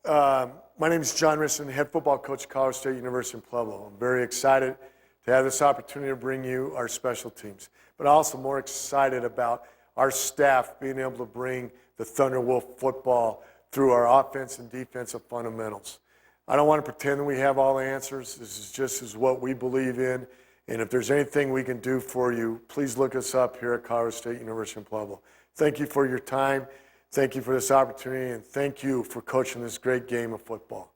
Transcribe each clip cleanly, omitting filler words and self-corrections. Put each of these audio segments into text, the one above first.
My name is John Richardson, head football coach at Colorado State University in Pueblo. I'm very excited to have this opportunity to bring you our special teams, but also more excited about our staff being able to bring the Thunderwolf football through our offense and defensive fundamentals. I don't want to pretend that we have all the answers. This is just what we believe in, and if there's anything we can do for you, please look us up here at Colorado State University in Pueblo. Thank you for your time. Thank you for this opportunity, and thank you for coaching this great game of football.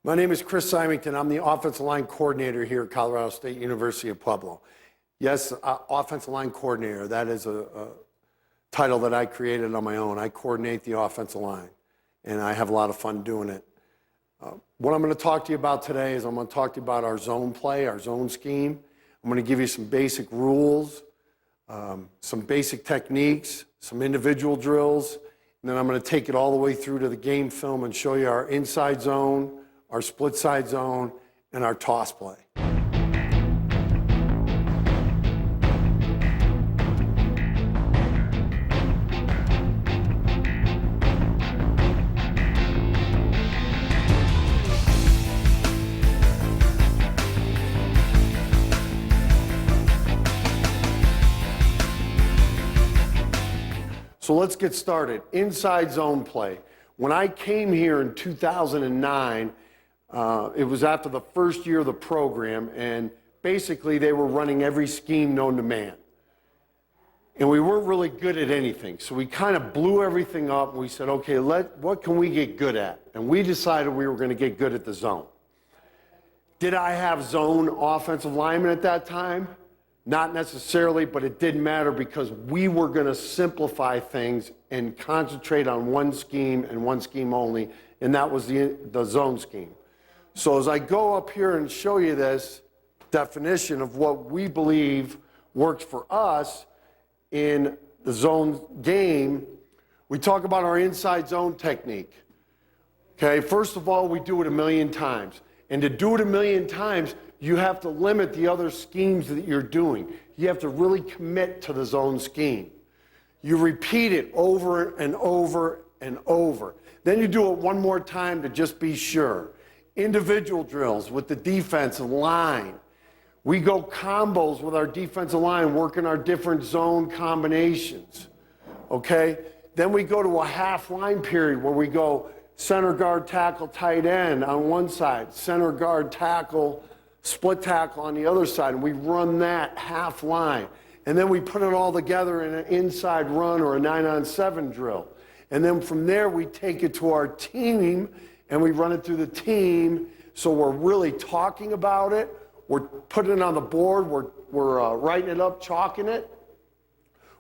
My name is Chris Symington. I'm the offensive line coordinator here at Colorado State University of Pueblo. Yes, offensive line coordinator. That is a title that I created on my own. I coordinate the offensive line, and I have a lot of fun doing it. What I'm going to talk to you about today is I'm going to talk to you about our zone play, our zone scheme. I'm going to give you some basic rules, some basic techniques, some individual drills, and then I'm going to take it all the way through to the game film and show you our inside zone, our split side zone, and our toss play. So let's get started. Inside zone play. When I came here in 2009, it was after the first year of the program, and basically they were running every scheme known to man. And we weren't really good at anything. So we kind of blew everything up, and we said, okay, what can we get good at? And we decided we were going to get good at the zone. Did I have zone offensive linemen at that time? Not necessarily, but it didn't matter because we were going to simplify things and concentrate on one scheme and one scheme only, and that was the zone scheme. So as I go up here and show you this definition of what we believe works for us in the zone game, we talk about our inside zone technique. Okay, first of all, we do it 1,000,000 times. And to do it 1,000,000 times, you have to limit the other schemes that you're doing. You have to really commit to the zone scheme. You repeat it over and over and over. Then you do it one more time to just be sure. Individual drills with the defensive line. We go combos with our defensive line, working our different zone combinations. Okay? Then we go to a half line period where we go center guard, tackle, tight end on one side, center guard, tackle, split tackle on the other side, and we run that half line. And then we put it all together in an inside run or a 9-on-7 drill. And then from there, we take it to our team, and we run it through the team. So we're really talking about it. We're putting it on the board. We're writing it up, chalking it.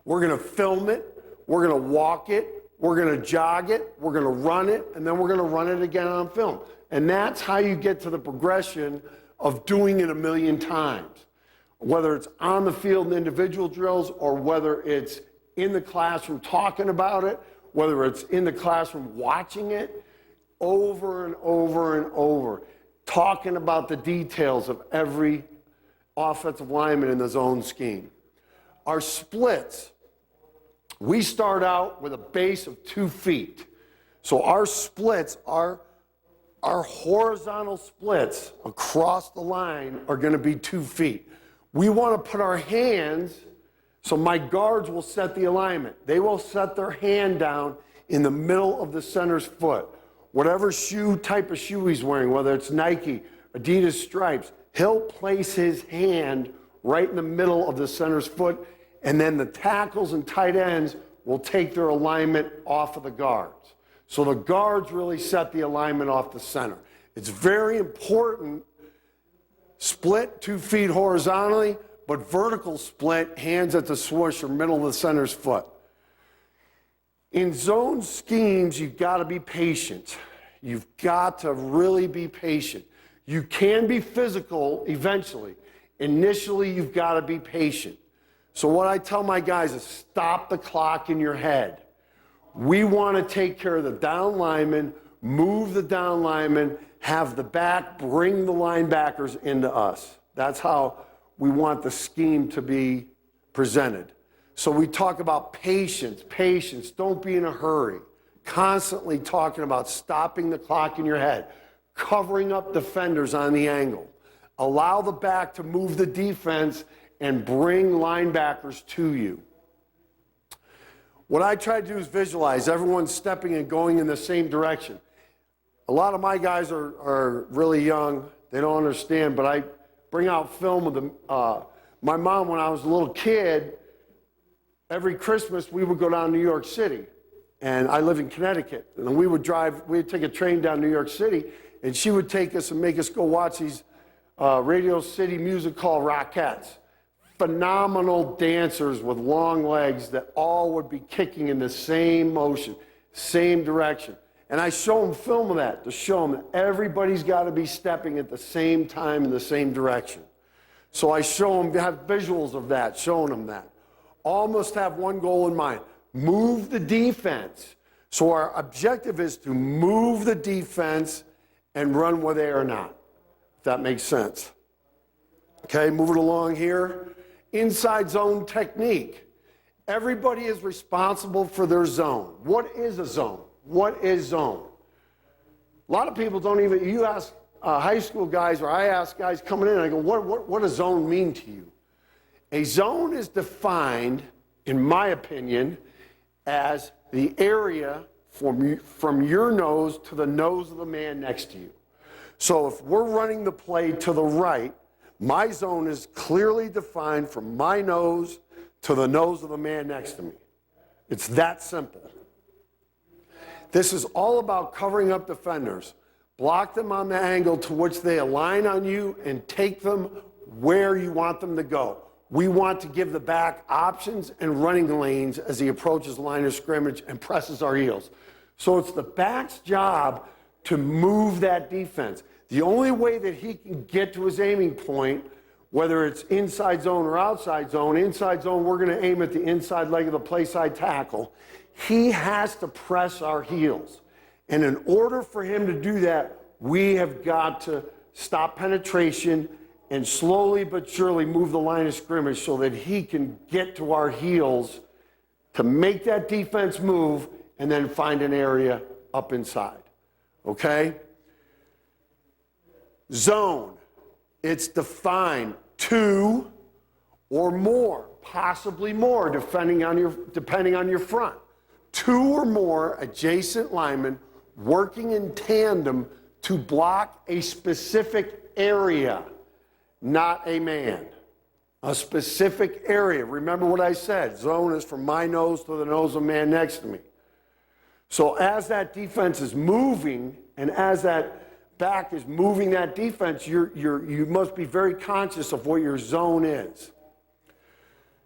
We're going to film it. We're going to walk it. We're going to jog it. We're going to run it. And then we're going to run it again on film. And that's how you get to the progression of doing it 1,000,000 times, whether it's on the field in individual drills or whether it's in the classroom talking about it, whether it's in the classroom watching it, over and over and over, talking about the details of every offensive lineman in the zone scheme. Our splits, we start out with a base of 2 feet. So our splits are our horizontal splits across the line are going to be 2 feet. We want to put our hands, so my guards will set the alignment. They will set their hand down in the middle of the center's foot. Whatever type of shoe he's wearing, whether it's Nike, Adidas Stripes, he'll place his hand right in the middle of the center's foot, and then the tackles and tight ends will take their alignment off of the guards. So the guards really set the alignment off the center. It's very important, split 2 feet horizontally, but vertical split, hands at the swoosh or middle of the center's foot. In zone schemes, you've got to be patient. You've got to really be patient. You can be physical eventually. Initially, you've got to be patient. So what I tell my guys is stop the clock in your head. We want to take care of the down lineman, move the down lineman, have the back bring the linebackers into us. That's how we want the scheme to be presented. So we talk about patience, don't be in a hurry. constantly talking about stopping the clock in your head, covering up defenders on the angle, allow the back to move the defense and bring linebackers to you. What I try to do is visualize everyone stepping and going in the same direction. A lot of my guys are really young. They don't understand, but I bring out film of them. My mom, when I was a little kid, every Christmas we would go down to New York City. And I live in Connecticut. And we'd take a train down to New York City, and she would take us and make us go watch these Radio City music hall Rockettes. Phenomenal dancers with long legs that all would be kicking in the same motion, same direction. And I show them film of that to show them that everybody's got to be stepping at the same time in the same direction. So I show them, have visuals of that, showing them that. All must have one goal in mind: move the defense. So our objective is to move the defense and run where they are not, if that makes sense. Okay, moving along here. Inside zone technique. Everybody is responsible for their zone. What is a zone? What is zone? A lot of people don't even, you ask high school guys, or I ask guys coming in, I go, what does zone mean to you? A zone is defined, in my opinion, as the area from your nose to the nose of the man next to you. So if we're running the play to the right, my zone is clearly defined from my nose to the nose of the man next to me. It's that simple. This is all about covering up defenders. Block them on the angle to which they align on you and take them where you want them to go. We want to give the back options and running lanes as he approaches the line of scrimmage and presses our heels. So it's the back's job to move that defense. The only way that he can get to his aiming point, whether it's inside zone or outside zone, we're going to aim at the inside leg of the play side tackle. He has to press our heels. And in order for him to do that, we have got to stop penetration and slowly but surely move the line of scrimmage so that he can get to our heels to make that defense move and then find an area up inside. Okay? Zone. It's defined 2 or more, possibly more, depending on your front. 2 or more adjacent linemen working in tandem to block a specific area, not a man. A specific area. Remember what I said. Zone is from my nose to the nose of the man next to me. So as that defense is moving, and as that back is moving that defense, you must be very conscious of what your zone is.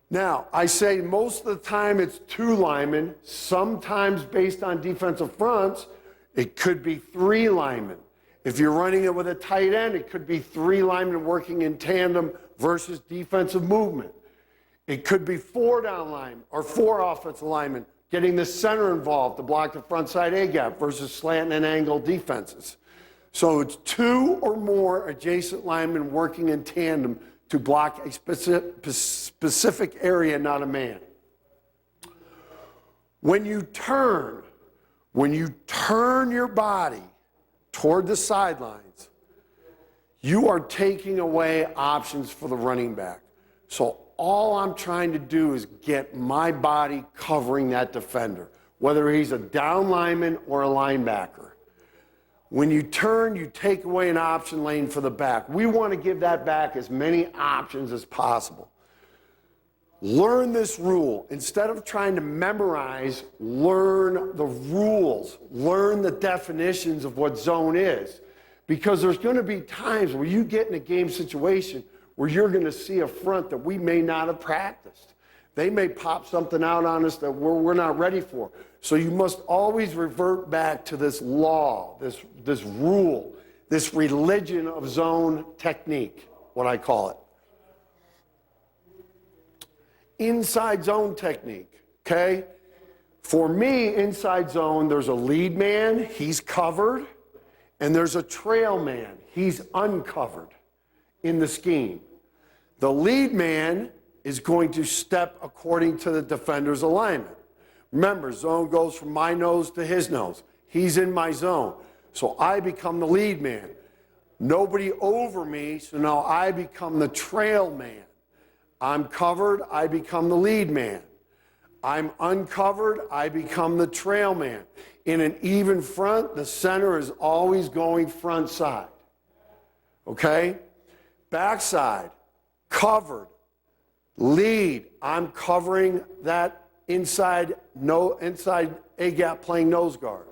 Now, I say most of the time it's 2 linemen. Sometimes based on defensive fronts, it could be 3 linemen. If you're running it with a tight end, it could be 3 linemen working in tandem versus defensive movement. It could be 4 down linemen or 4 offensive linemen getting the center involved to block the front side A-gap versus slant and angle defenses. So it's 2 or more adjacent linemen working in tandem to block a specific area, not a man. When you turn your body toward the sidelines, you are taking away options for the running back. So all I'm trying to do is get my body covering that defender, whether he's a down lineman or a linebacker. When you turn, you take away an option lane for the back. We want to give that back as many options as possible. Learn this rule. Instead of trying to memorize, learn the rules. Learn the definitions of what zone is. Because there's going to be times where you get in a game situation where you're going to see a front that we may not have practiced. They may pop something out on us that we're not ready for. So you must always revert back to this law, this rule, this religion of zone technique, what I call it. Inside zone technique, okay? For me, inside zone, there's a lead man, he's covered, and there's a trail man, he's uncovered in the scheme. The lead man is going to step according to the defender's alignment. Remember, zone goes from my nose to his nose. He's in my zone. So I become the lead man. Nobody over me, so now I become the trail man. I'm covered, I become the lead man. I'm uncovered, I become the trail man. In an even front, the center is always going front side. Okay? Backside, covered, lead. I'm covering that inside A-gap playing nose guard.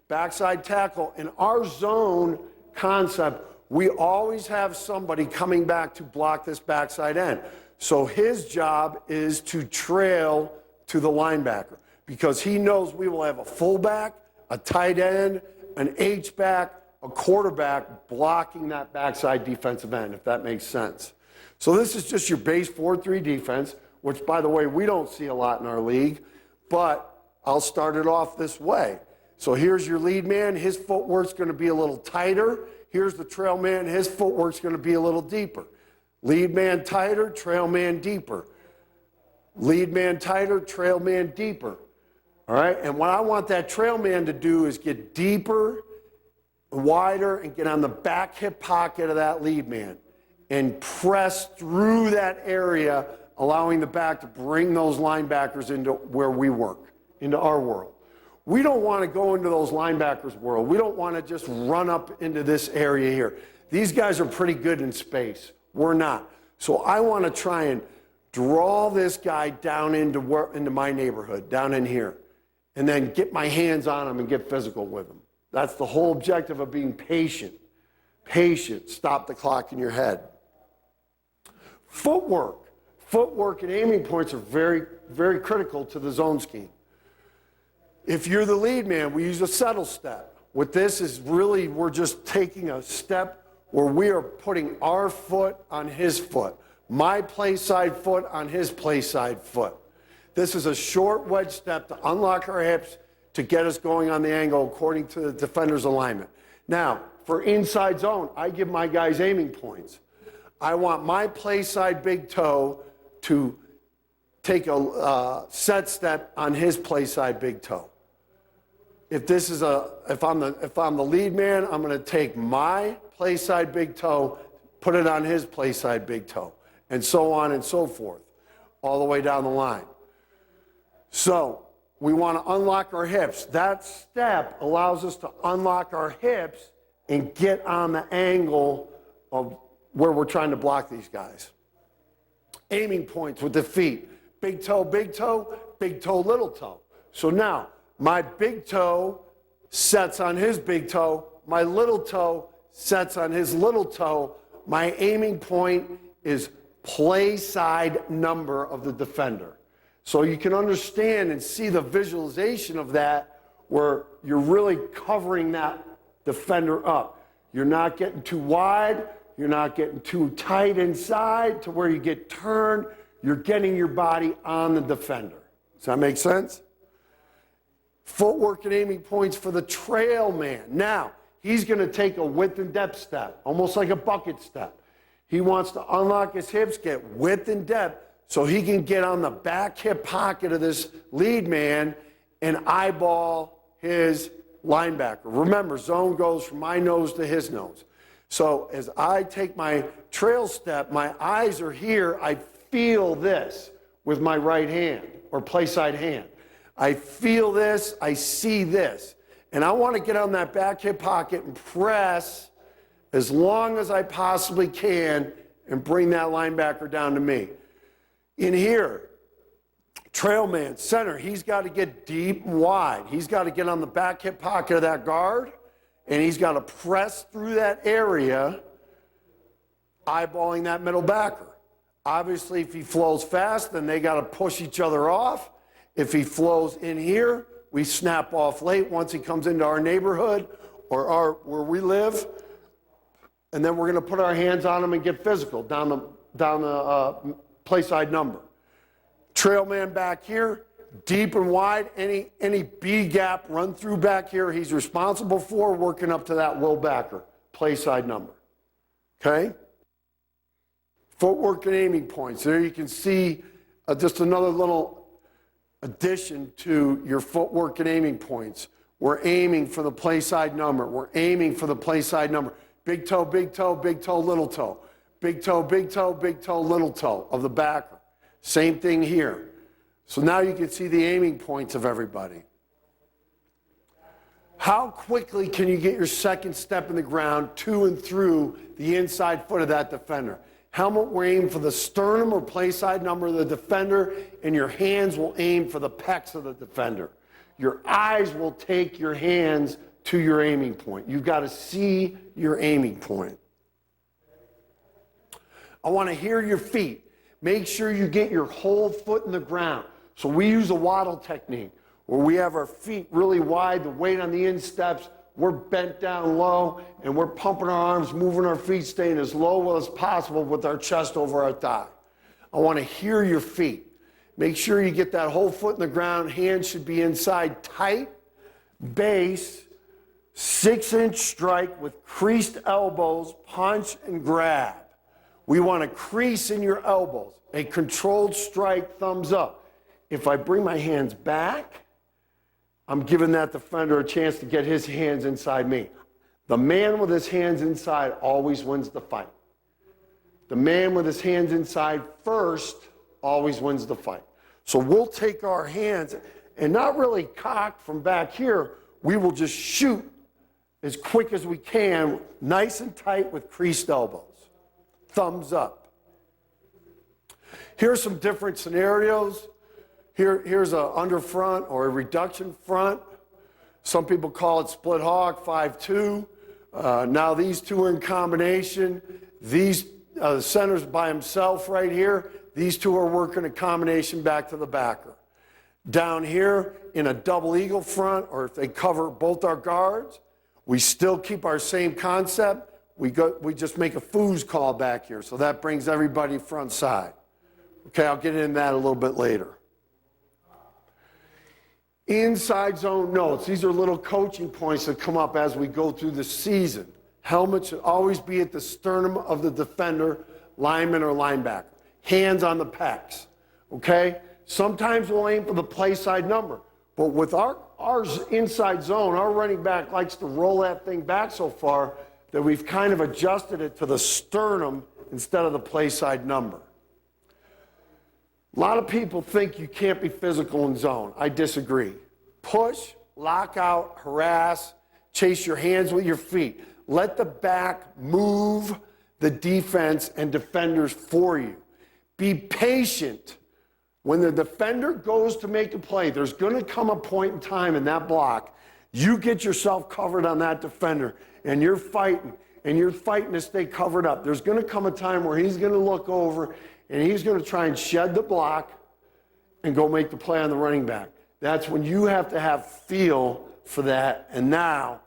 Backside tackle. In our zone concept, we always have somebody coming back to block this backside end. So his job is to trail to the linebacker because he knows we will have a fullback, a tight end, an H-back, a quarterback blocking that backside defensive end, if that makes sense. So this is just your base 4-3 defense, which, by the way, we don't see a lot in our league, but I'll start it off this way. So here's your lead man. His footwork's going to be a little tighter. Here's the trail man. His footwork's going to be a little deeper. Lead man tighter, trail man deeper. Lead man tighter, trail man deeper. All right? And what I want that trail man to do is get deeper, wider, and get on the back hip pocket of that lead man and press through that area, allowing the back to bring those linebackers into where we work, into our world. We don't want to go into those linebackers' world. We don't want to just run up into this area here. These guys are pretty good in space. We're not. So I want to try and draw this guy down into my neighborhood, down in here, and then get my hands on him and get physical with him. That's the whole objective of being patient. Patient. Stop the clock in your head. Footwork. Footwork and aiming points are very, very critical to the zone scheme. If you're the lead man, we use a settle step. What this is really, we're just taking a step where we are putting our foot on his foot, my play side foot on his play side foot. This is a short wedge step to unlock our hips to get us going on the angle according to the defender's alignment. Now, for inside zone, I give my guys aiming points. I want my play side big toe to take a set step on his play side big toe. If I'm the lead man, I'm going to take my play side big toe, put it on his play side big toe, and so on and so forth, all the way down the line. So we want to unlock our hips. That step allows us to unlock our hips and get on the angle of where we're trying to block these guys. Aiming points with the feet. Big toe, little toe. So now, my big toe sets on his big toe. My little toe sets on his little toe. My aiming point is play side number of the defender. So you can understand and see the visualization of that where you're really covering that defender up. You're not getting too wide. You're not getting too tight inside to where you get turned. You're getting your body on the defender. Does that make sense? Footwork and aiming points for the trail man. Now, he's going to take a width and depth step, almost like a bucket step. He wants to unlock his hips, get width and depth, so he can get on the back hip pocket of this lead man and eyeball his linebacker. Remember, zone goes from my nose to his nose. So as I take my trail step, my eyes are here. I feel this with my right hand or play side hand. I feel this, I see this. And I want to get on that back hip pocket and press as long as I possibly can and bring that linebacker down to me. In here, trail man, center, he's got to get deep and wide. He's got to get on the back hip pocket of that guard, and he's got to press through that area, eyeballing that middle backer. Obviously, if he flows fast, then they got to push each other off. If he flows in here, we snap off late once he comes into our neighborhood or where we live. And then we're going to put our hands on him and get physical down the play side number. Trail man back here, deep and wide. Any B gap run through back here, he's responsible for working up to that will backer, play side number. Okay? Footwork and aiming points. There you can see just another little addition to your footwork and aiming points. We're aiming for the play side number. We're aiming for the play side number. Big toe, big toe, big toe, little toe. Big toe, big toe, big toe, little toe of the backer. Same thing here. So now you can see the aiming points of everybody. How quickly can you get your second step in the ground to and through the inside foot of that defender? Helmet will aim for the sternum or play side number of the defender, and your hands will aim for the pecs of the defender. Your eyes will take your hands to your aiming point. You've got to see your aiming point. I want to hear your feet. Make sure you get your whole foot in the ground. So we use a waddle technique where we have our feet really wide, the weight on the insteps, we're bent down low, and we're pumping our arms, moving our feet, staying as low as possible with our chest over our thigh. I want to hear your feet. Make sure you get that whole foot in the ground. Hands should be inside tight, base, 6-inch strike with creased elbows, punch and grab. We want a crease in your elbows, a controlled strike, thumbs up. If I bring my hands back, I'm giving that defender a chance to get his hands inside me. The man with his hands inside always wins the fight. The man with his hands inside first always wins the fight. So we'll take our hands and not really cock from back here. We will just shoot as quick as we can, nice and tight with creased elbows. Thumbs up. Here's some different scenarios. Here's an under front or a reduction front. Some people call it split hawk, 5-2. Now these two are in combination. The center's by himself right here. These two are working a combination back to the backer. Down here in a double eagle front, or if they cover both our guards, we still keep our same concept. We just make a foos call back here. So that brings everybody front side. Okay, I'll get into that a little bit later. Inside zone notes. These are little coaching points that come up as we go through the season. Helmet should always be at the sternum of the defender, lineman, or linebacker. Hands on the pecs. Okay? Sometimes we'll aim for the play side number. But with ours inside zone, our running back likes to roll that thing back so far that we've kind of adjusted it to the sternum instead of the play side number. A lot of people think you can't be physical in zone. I disagree. Push, lock out, harass, chase your hands with your feet. Let the back move the defense and defenders for you. Be patient. When the defender goes to make a play, there's going to come a point in time in that block, you get yourself covered on that defender, and you're fighting to stay covered up. There's going to come a time where he's going to look over and he's going to try and shed the block and go make the play on the running back. That's when you have to have feel for that, and now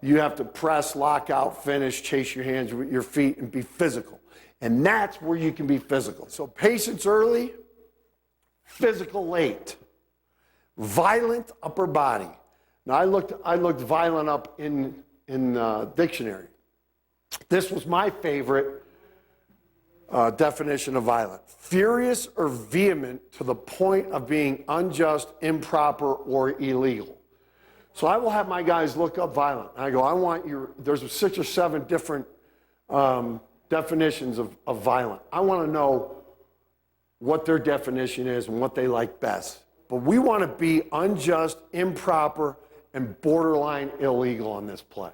you have to press, lock out, finish, chase your hands with your feet, and be physical. And that's where you can be physical. So patience early, physical late. Violent upper body. Now I looked violent up in dictionary. This was my favorite definition of violent. Furious or vehement to the point of being unjust, improper, or illegal. So I will have my guys look up violent. And I go, there's 6 or 7 different definitions of violent. I want to know what their definition is and what they like best. But we want to be unjust, improper, and borderline illegal on this play.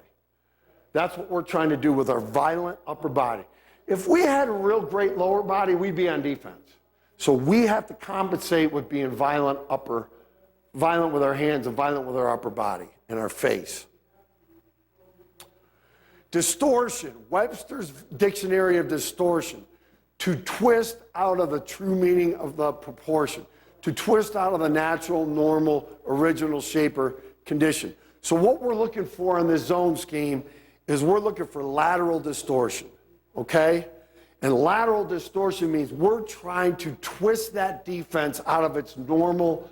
That's what we're trying to do with our violent upper body. If we had a real great lower body, we'd be on defense. So we have to compensate with being violent with our hands and violent with our upper body and our face. Distortion, Webster's Dictionary of Distortion. To twist out of the true meaning of the proportion. To twist out of the natural, normal, original shape or condition. So what we're looking for in this zone scheme is we're looking for lateral distortion. Okay? And lateral distortion means we're trying to twist that defense out of its normal,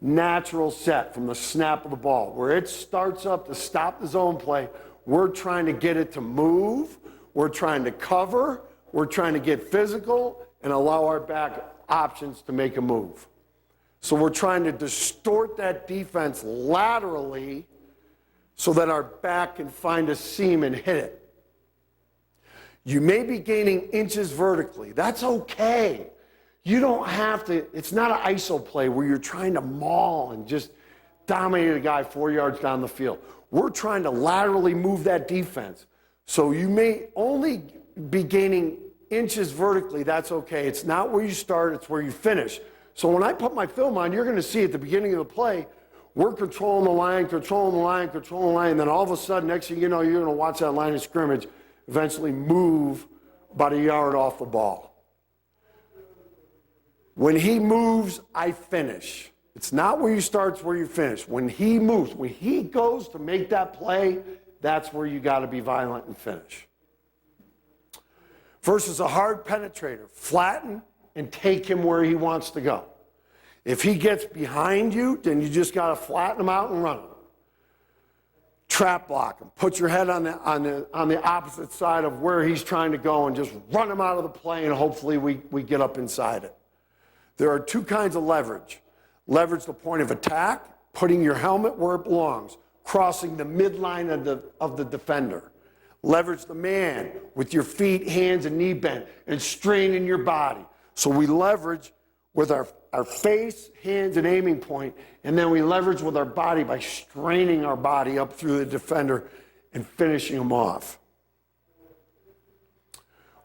natural set from the snap of the ball. Where it starts up to stop the zone play, we're trying to get it to move, we're trying to cover, we're trying to get physical and allow our back options to make a move. So we're trying to distort that defense laterally so that our back can find a seam and hit it. You may be gaining inches vertically. That's okay. You don't have to, it's not an ISO play where you're trying to maul and just dominate a guy 4 yards down the field. We're trying to laterally move that defense. So you may only be gaining inches vertically. That's okay. It's not where you start, it's where you finish. So when I put my film on, you're going to see at the beginning of the play, we're controlling the line, and then all of a sudden, next thing you know, you're going to watch that line of scrimmage eventually move about a yard off the ball. When he moves, I finish. It's not where you start, it's where you finish. When he moves, when he goes to make that play, that's where you got to be violent and finish. Versus a hard penetrator, flatten and take him where he wants to go. If he gets behind you, then you just got to flatten him out and run him. Trap block him. Put your head on the opposite side of where he's trying to go and just run him out of the play, and hopefully we get up inside it. There are two kinds of leverage. Leverage the point of attack, putting your helmet where it belongs, crossing the midline of the defender. Leverage the man with your feet, hands, and knee bent and straining your body. So we leverage with our face, hands, and aiming point, and then we leverage with our body by straining our body up through the defender and finishing him off.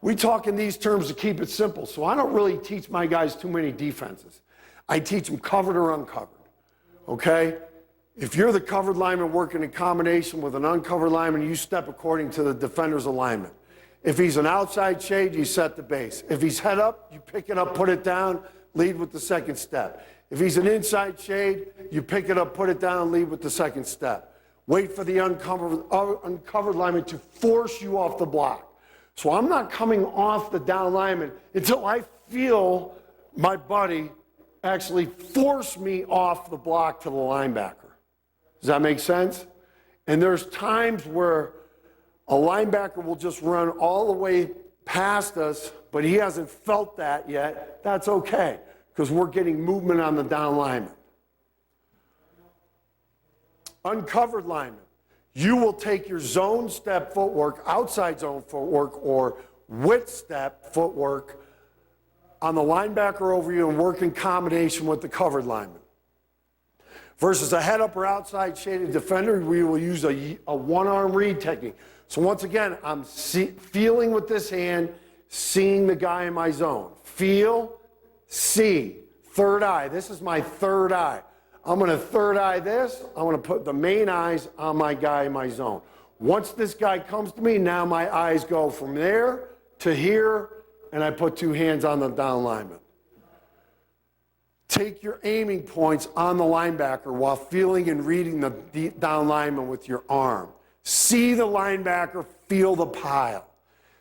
We talk in these terms to keep it simple, so I don't really teach my guys too many defenses. I teach them covered or uncovered, okay? If you're the covered lineman working in combination with an uncovered lineman, you step according to the defender's alignment. If he's an outside shade, you set the base. If he's head up, you pick it up, put it down, lead with the second step. If he's an inside shade, you pick it up, put it down, lead with the second step. Wait for the uncovered lineman to force you off the block. So I'm not coming off the down lineman until I feel my buddy actually force me off the block to the linebacker. Does that make sense? And there's times where a linebacker will just run all the way past us, but he hasn't felt that yet. That's okay, because we're getting movement on the down lineman. Uncovered lineman. You will take your zone step footwork, outside zone footwork, or width step footwork on the linebacker over you and work in combination with the covered lineman. Versus a head up or outside shaded defender, we will use a one-arm read technique. So once again, I'm feeling with this hand, seeing the guy in my zone. Feel, see, third eye. This is my third eye. I'm going to third eye this. I'm going to put the main eyes on my guy in my zone. Once this guy comes to me, now my eyes go from there to here, and I put two hands on the down lineman. Take your aiming points on the linebacker while feeling and reading the down lineman with your arm. See the linebacker, feel the pile.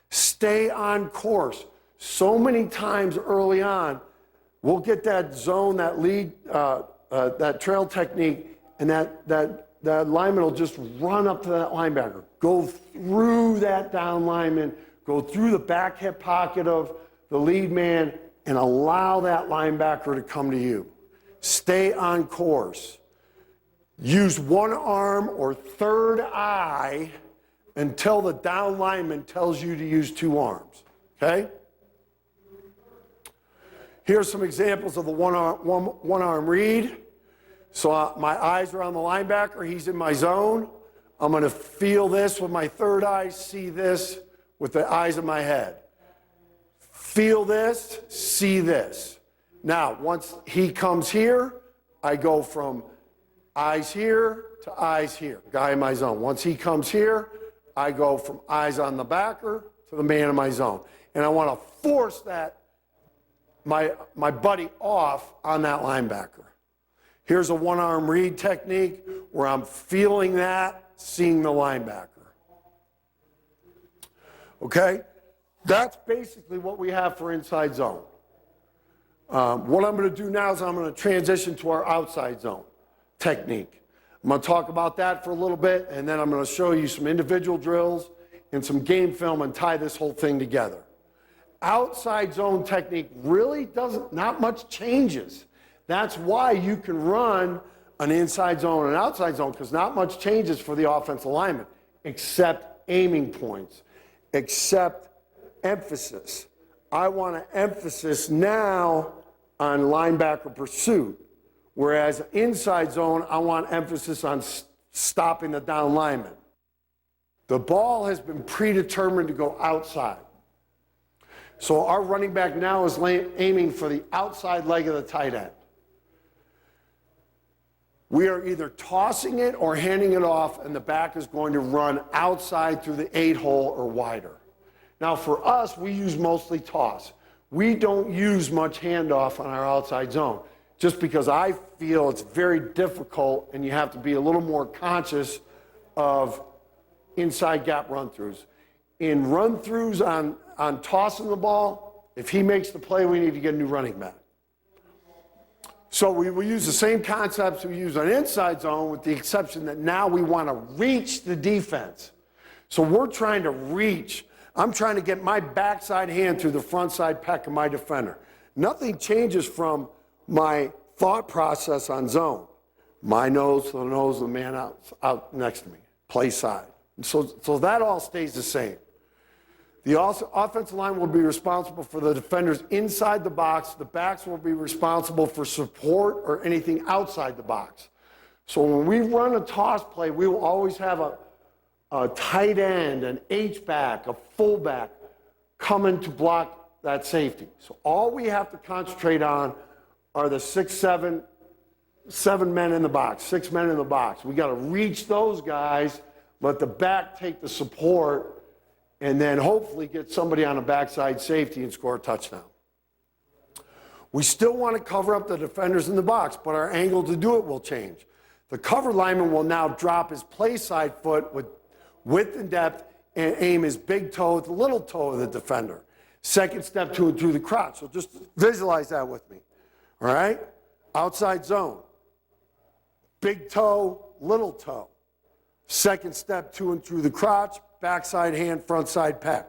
Stay on course. So many times early on, we'll get that zone, that lead, that trail technique, and that lineman will just run up to that linebacker, go through that down lineman, go through the back hip pocket of the lead man, and allow that linebacker to come to you. Stay on course. Use one arm or third eye until the down lineman tells you to use two arms, okay? Here's some examples of the one-arm read. So my eyes are on the linebacker, he's in my zone. I'm gonna feel this with my third eye, see this with the eyes of my head. Feel this, see this. Now, once he comes here, I go from eyes here to eyes here, guy in my zone. Once he comes here, I go from eyes on the backer to the man in my zone. And I want to force that, my buddy off on that linebacker. Here's a one-arm read technique where I'm feeling that, seeing the linebacker. Okay? That's basically what we have for inside zone. What I'm going to do now is I'm going to transition to our outside zone technique. I'm going to talk about that for a little bit, and then I'm going to show you some individual drills and some game film and tie this whole thing together. Outside zone technique really not much changes. That's why you can run an inside zone and outside zone, because not much changes for the offensive lineman, except aiming points, except emphasis. I want an emphasis now on linebacker pursuit, whereas inside zone, I want emphasis on stopping the down lineman. The ball has been predetermined to go outside. So our running back now is aiming for the outside leg of the tight end. We are either tossing it or handing it off, and the back is going to run outside through the 8-hole or wider. Now for us, we use mostly toss. We don't use much handoff on our outside zone, just because I feel it's very difficult and you have to be a little more conscious of inside gap run-throughs. In run-throughs on tossing the ball, if he makes the play, we need to get a new running back. So we will use the same concepts we use on inside zone, with the exception that now we want to reach the defense. So we're trying to reach. I'm trying to get my backside hand through the front side pec of my defender. Nothing changes from my thought process on zone. My nose to the nose of the man out next to me, play side. And so that all stays the same. The offensive line will be responsible for the defenders inside the box. The backs will be responsible for support or anything outside the box. So when we run a toss play, we will always have a tight end, an H-back, a fullback coming to block that safety. So all we have to concentrate on are the 7 men in the box, 6 men in the box. We got to reach those guys, let the back take the support, and then hopefully get somebody on a backside safety and score a touchdown. We still want to cover up the defenders in the box, but our angle to do it will change. The cover lineman will now drop his play side foot with width and depth and aim his big toe at the little toe of the defender. Second step to and through the crotch. So just visualize that with me. All right? Outside zone. Big toe, little toe. Second step to and through the crotch. Backside hand, front side pec.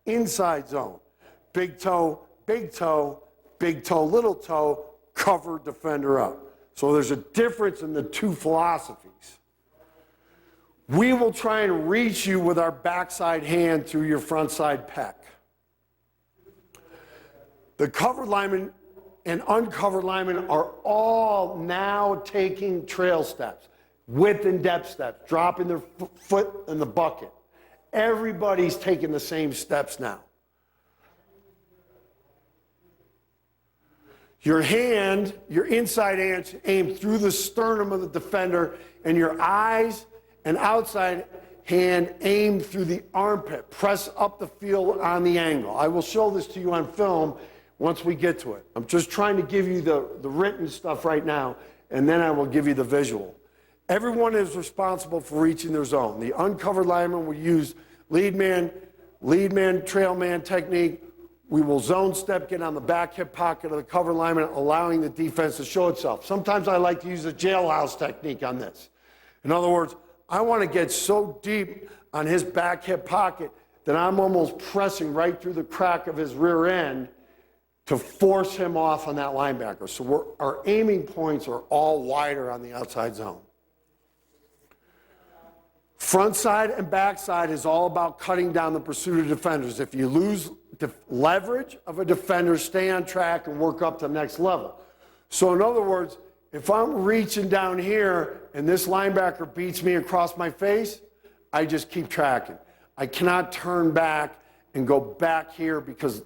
Inside zone. Big toe, big toe, big toe, little toe, cover defender up. So there's a difference in the two philosophies. We will try and reach you with our backside hand through your front side pec. The covered lineman and uncovered linemen are all now taking trail steps, width and depth steps, dropping their foot in the bucket. Everybody's taking the same steps now. Your hand, your inside hand, aim through the sternum of the defender, and your eyes and outside hand aim through the armpit. Press up the field on the angle. I will show this to you on film once we get to it. I'm just trying to give you the written stuff right now, and then I will give you the visual. Everyone is responsible for reaching their zone. The uncovered lineman will use lead man, trail man technique. We will zone step, get on the back hip pocket of the cover lineman, allowing the defense to show itself. Sometimes I like to use a jailhouse technique on this. In other words, I want to get so deep on his back hip pocket that I'm almost pressing right through the crack of his rear end to force him off on that linebacker. So our aiming points are all wider on the outside zone. Front side and back side is all about cutting down the pursuit of defenders. If you lose leverage of a defender, stay on track and work up to the next level. So in other words, if I'm reaching down here and this linebacker beats me across my face, I just keep tracking. I cannot turn back and go back here because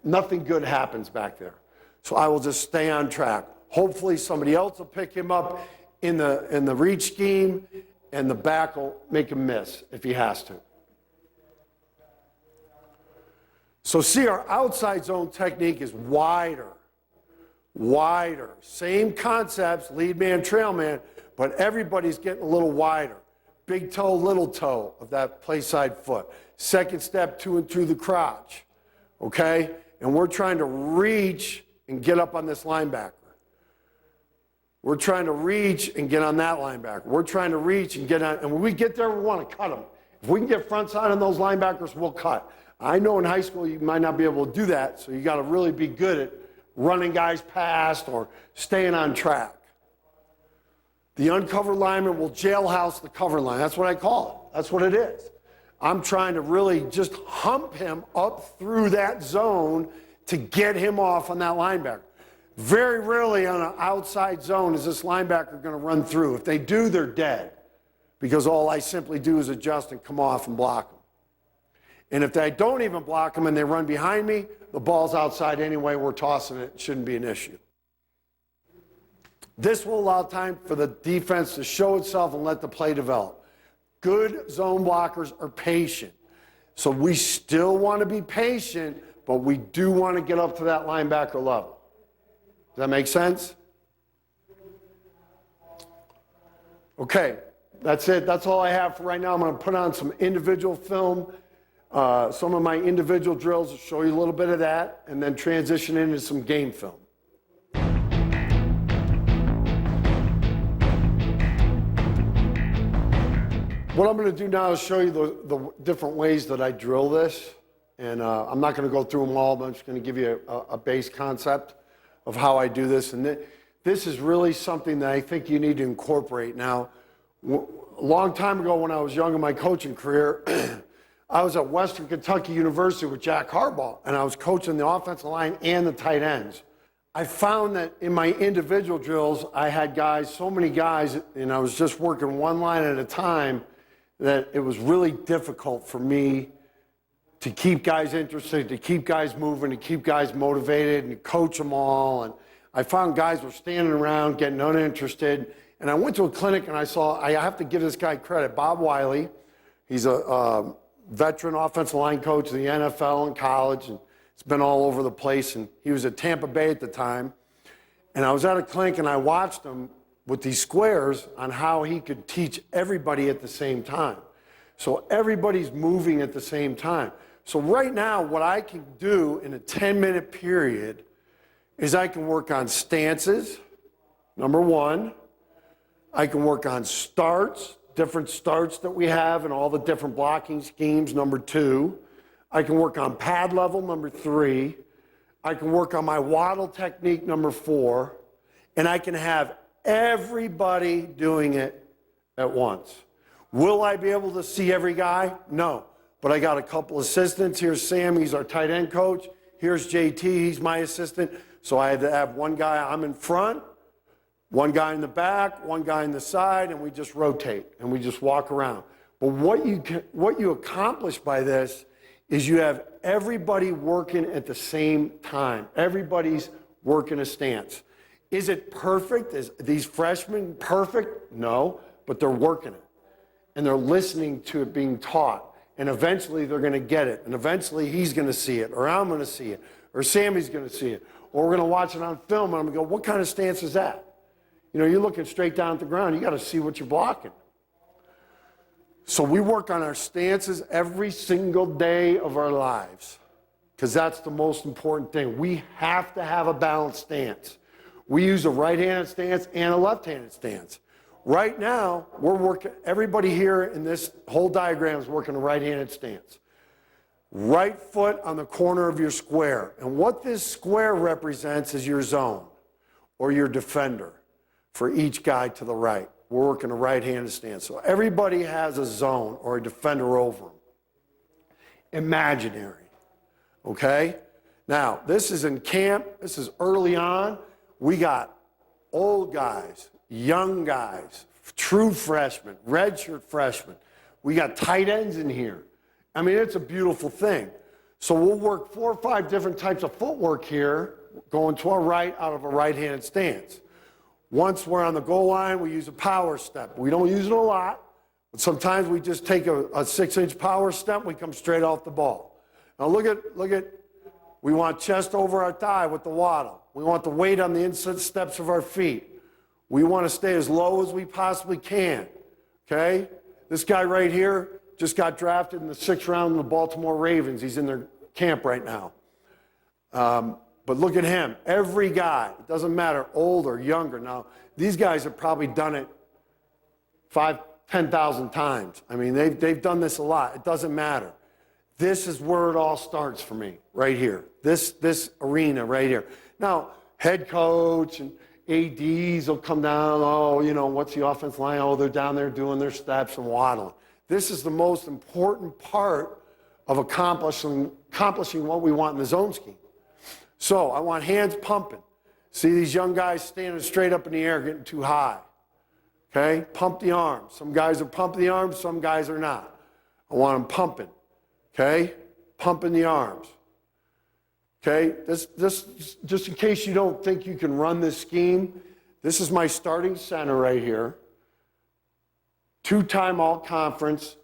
nothing good happens back there. So I will just stay on track. Hopefully somebody else will pick him up in the reach scheme, and the back will make him miss if he has to. So see, our outside zone technique is wider. Same concepts, lead man, trail man, but everybody's getting a little wider. Big toe, little toe of that play side foot. Second step to and through the crotch, okay? And we're trying to reach and get up on this linebacker. We're trying to reach and get on that linebacker. We're trying to reach and get on, and when we get there, we want to cut them. If we can get front side on those linebackers, we'll cut. I know in high school you might not be able to do that, so you got to really be good at running guys past or staying on track. The uncovered lineman will jailhouse the cover line. That's what I call it. That's what it is. I'm trying to really just hump him up through that zone to get him off on that linebacker. Very rarely on an outside zone is this linebacker going to run through. If they do, they're dead, because all I simply do is adjust and come off and block them. And if I don't even block them and they run behind me, the ball's outside anyway, we're tossing it. It shouldn't be an issue. This will allow time for the defense to show itself and let the play develop. Good zone blockers are patient. So we still want to be patient, but we do want to get up to that linebacker level. Does that make sense? Okay, that's it. That's all I have for right now. I'm going to put on some individual film, some of my individual drills to show you a little bit of that, and then transition into some game film. What I'm going to do now is show you the different ways that I drill this. And I'm not going to go through them all, but I'm just going to give you a base concept of how I do this. And this is really something that I think you need to incorporate. Now, a long time ago when I was young in my coaching career, I was at Western Kentucky University with Jack Harbaugh, and I was coaching the offensive line and the tight ends. I found that in my individual drills, I had guys, so many guys, and I was just working one line at a time, that it was really difficult for me to keep guys interested, to keep guys moving, to keep guys motivated, and coach them all. And I found guys were standing around, getting uninterested. And I went to a clinic and I saw, I have to give this guy credit, Bob Wiley. He's a veteran offensive line coach in the NFL and college, and it's been all over the place. And he was at Tampa Bay at the time. And I was at a clinic and I watched him with these squares on how he could teach everybody at the same time. So everybody's moving at the same time. So right now, what I can do in a 10-minute period is I can work on stances, number one. I can work on starts, different starts that we have and all the different blocking schemes, number two. I can work on pad level, number three. I can work on my waddle technique, number four. And I can have everybody doing it at once. Will I be able to see every guy? No. But I got a couple assistants. Here's Sam, he's our tight end coach. Here's JT, he's my assistant. So I had to have one guy, I'm in front, one guy in the back, one guy in the side, and we just rotate and we just walk around. But what you accomplish by this is you have everybody working at the same time. Everybody's working a stance. Is it perfect? Is these freshmen perfect? No, but they're working it. And they're listening to it being taught. And eventually they're going to get it. And eventually he's going to see it, or I'm going to see it, or Sammy's going to see it. Or we're going to watch it on film and I'm going to go, what kind of stance is that? You know, you're looking straight down at the ground. You got to see what you're blocking. So we work on our stances every single day of our lives, because that's the most important thing. We have to have a balanced stance. We use a right-handed stance and a left-handed stance. Right now, we're working, everybody here in this whole diagram is working a right-handed stance. Right foot on the corner of your square. And what this square represents is your zone or your defender for each guy to the right. We're working a right-handed stance. So everybody has a zone or a defender over them. Imaginary, okay? Now, this is in camp. This is early on. We got old guys, young guys, true freshmen, redshirt freshmen. We got tight ends in here. I mean, it's a beautiful thing. So we'll work 4 or 5 different types of footwork here, going to our right out of a right-handed stance. Once we're on the goal line, we use a power step. We don't use it a lot, but sometimes we just take a 6-inch power step, we come straight off the ball. Now look at, we want chest over our thigh with the waddle. We want the weight on the inside steps of our feet. We want to stay as low as we possibly can, okay? This guy right here just got drafted in the 6th round of the Baltimore Ravens. He's in their camp right now. But look at him. Every guy, it doesn't matter, old or younger. Now, these guys have probably done it 5,000, 10,000 times. I mean, they've done this a lot. It doesn't matter. This is where it all starts for me, right here. This arena right here. Now, head coach and ADs will come down, oh, you know, what's the offense line? Oh, they're down there doing their steps and waddling. This is the most important part of accomplishing what we want in the zone scheme. So I want hands pumping. See these young guys standing straight up in the air, getting too high. Okay? Pump the arms. Some guys are pumping the arms, some guys are not. I want them pumping. Okay? Pumping the arms. Okay? This just in case you don't think you can run this scheme, this is my starting center right here. 2-time all-conference,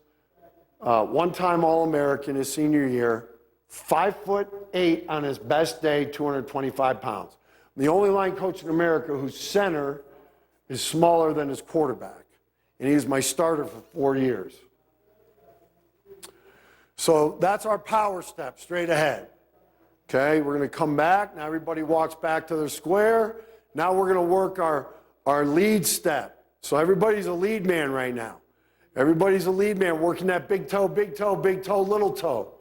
1-time All-American his senior year, 5'8" on his best day, 225 pounds. I'm the only line coach in America whose center is smaller than his quarterback. And he was my starter for 4 years. So that's our power step, straight ahead. Okay, we're going to come back. Now everybody walks back to their square. Now we're going to work our lead step. So everybody's a lead man right now. Everybody's a lead man working that big toe, big toe, big toe, little toe.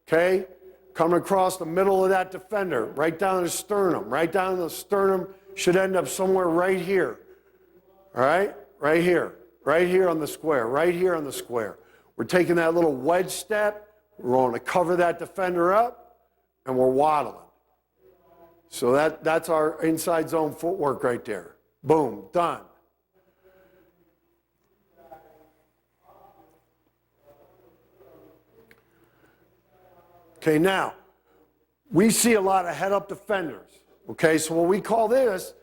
Okay? Coming across the middle of that defender, right down the sternum. Right down the sternum should end up somewhere right here. All right? Right here. Right here on the square. Right here on the square. We're taking that little wedge step. We're going to cover that defender up, and we're waddling. So that's our inside zone footwork right there. Boom, done. Okay, now, we see a lot of head-up defenders. Okay, so what we call this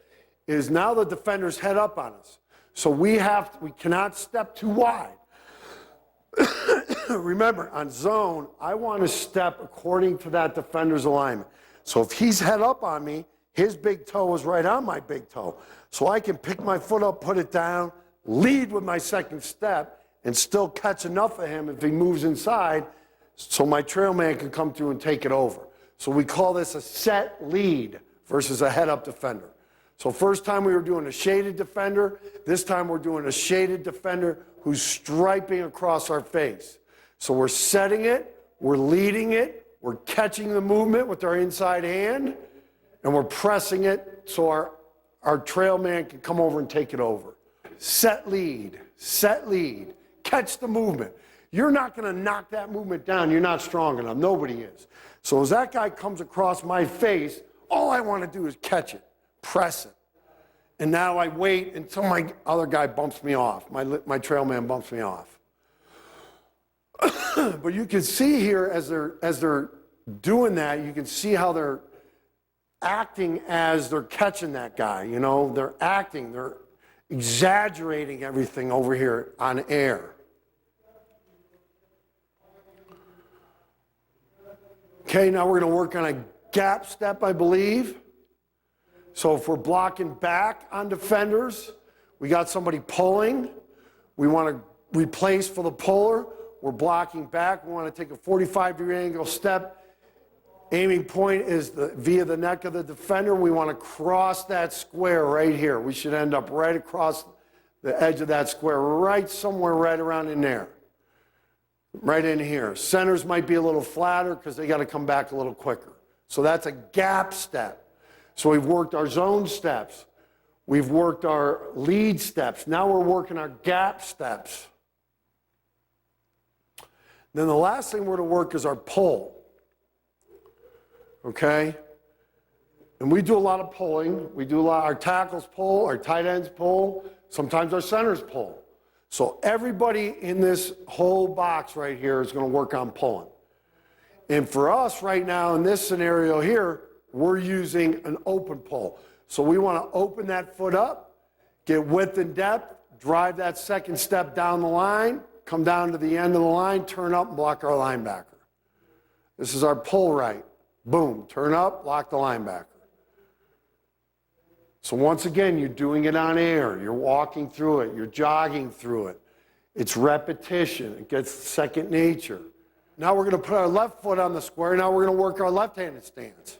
is now the defender's head up on us. So we cannot step too wide. Remember, on zone, I want to step according to that defender's alignment. So if he's head up on me, his big toe is right on my big toe. So I can pick my foot up, put it down, lead with my second step, and still catch enough of him if he moves inside so my trail man can come through and take it over. So we call this a set lead versus a head-up defender. So first time we were doing a shaded defender, this time we're doing a shaded defender who's striping across our face. So we're setting it, we're leading it, we're catching the movement with our inside hand, and we're pressing it so our trail man can come over and take it over. Set lead, catch the movement. You're not going to knock that movement down. You're not strong enough. Nobody is. So as that guy comes across my face, all I want to do is catch it, press it. And now I wait until my other guy bumps me off. My trail man bumps me off. But you can see here as they're doing that, you can see how they're acting as they're catching that guy. You know, they're acting, they're exaggerating everything over here on air. Okay, now we're going to work on a gap step, I believe. So if we're blocking back on defenders, we got somebody pulling. We want to replace for the puller. We're blocking back. We want to take a 45-degree angle step. Aiming point is via the neck of the defender. We want to cross that square right here. We should end up right across the edge of that square, right somewhere right around in there. Right in here. Centers might be a little flatter because they got to come back a little quicker. So that's a gap step. So we've worked our zone steps. We've worked our lead steps. Now we're working our gap steps. Then the last thing we're to work is our pull. Okay? And we do a lot of pulling. We do a lot, our tackles pull, our tight ends pull, sometimes our centers pull. So everybody in this whole box right here is going to work on pulling. And for us right now in this scenario here, we're using an open pull. So we want to open that foot up, get width and depth, drive that second step down the line, come down to the end of the line, turn up and block our linebacker. This is our pull right. Boom, turn up, block the linebacker. So once again, you're doing it on air. You're walking through it. You're jogging through it. It's repetition. It gets second nature. Now we're going to put our left foot on the square. Now we're going to work our left-handed stance.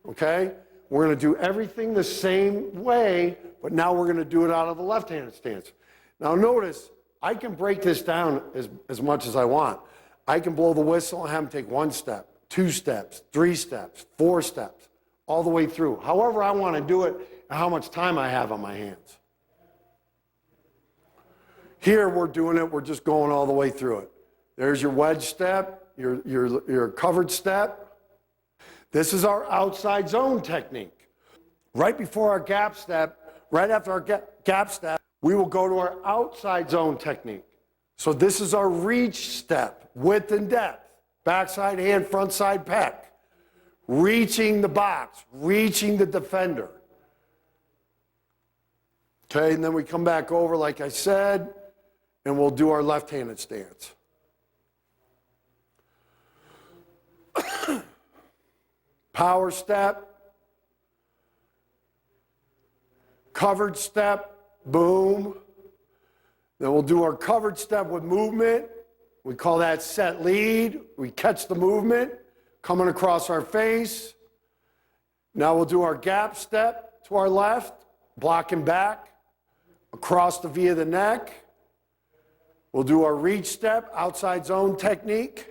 Okay? We're going to do everything the same way, but now we're going to do it out of the left-handed stance. Now notice, I can break this down as much as I want. I can blow the whistle and have them take 1 step, 2 steps, 3 steps, 4 steps, all the way through. However I want to do it and how much time I have on my hands. Here we're doing it, we're just going all the way through it. There's your wedge step, your covered step. This is our outside zone technique. Right before our gap step, right after our gap step, we will go to our outside zone technique. So this is our reach step, width and depth, backside hand, front side pec. Reaching the box, reaching the defender. Okay, and then we come back over, like I said, and we'll do our left-handed stance. Power step, covered step, boom. Then we'll do our covered step with movement. We call that set lead. We catch the movement coming across our face. Now we'll do our gap step to our left, blocking back, across the V of the neck. We'll do our reach step, outside zone technique.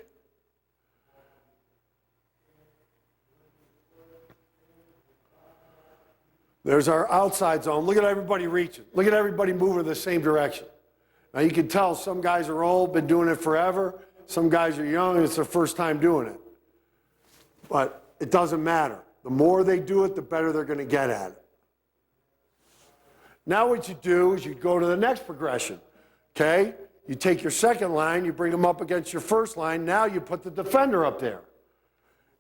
There's our outside zone. Look at everybody reaching. Look at everybody moving in the same direction. Now you can tell some guys are old, been doing it forever. Some guys are young and it's their first time doing it. But it doesn't matter. The more they do it, the better they're going to get at it. Now what you do is you go to the next progression, okay? You take your second line, you bring them up against your first line. Now you put the defender up there.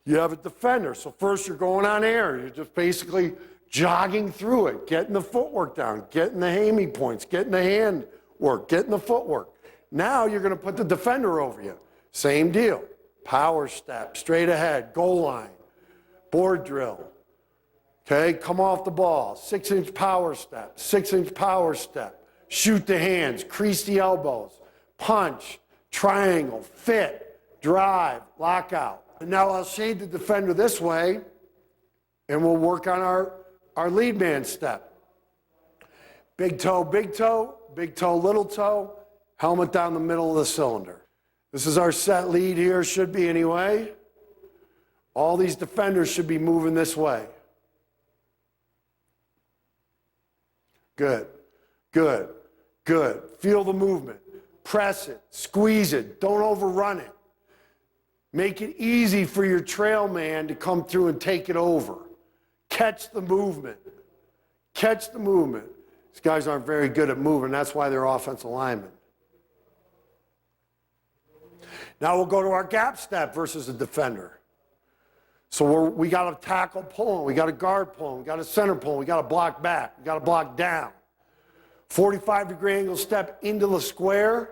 You have a defender. So first you're going on air. You're just basically jogging through it, getting the footwork down, getting the hammy points, getting the hand work, getting the footwork. Now you're going to put the defender over you. Same deal. Power step, straight ahead, goal line, board drill. Okay, come off the ball, 6-inch power step, 6-inch power step. Shoot the hands, crease the elbows, punch, triangle, fit, drive, lockout. And now I'll shade the defender this way, and we'll work on our lead man step. Big toe, little toe, helmet down the middle of the cylinder. This is our set lead here, should be anyway. All these defenders should be moving this way. Good, good, good. Feel the movement. Press it, squeeze it, don't overrun it. Make it easy for your trail man to come through and take it over. Catch the movement. Catch the movement. These guys aren't very good at moving. That's why they're offensive linemen. Now we'll go to our gap step versus a defender. So we got a tackle pulling, we got a guard pulling, we got a center pulling, we got a block back, we got a block down. 45-degree angle step into the square,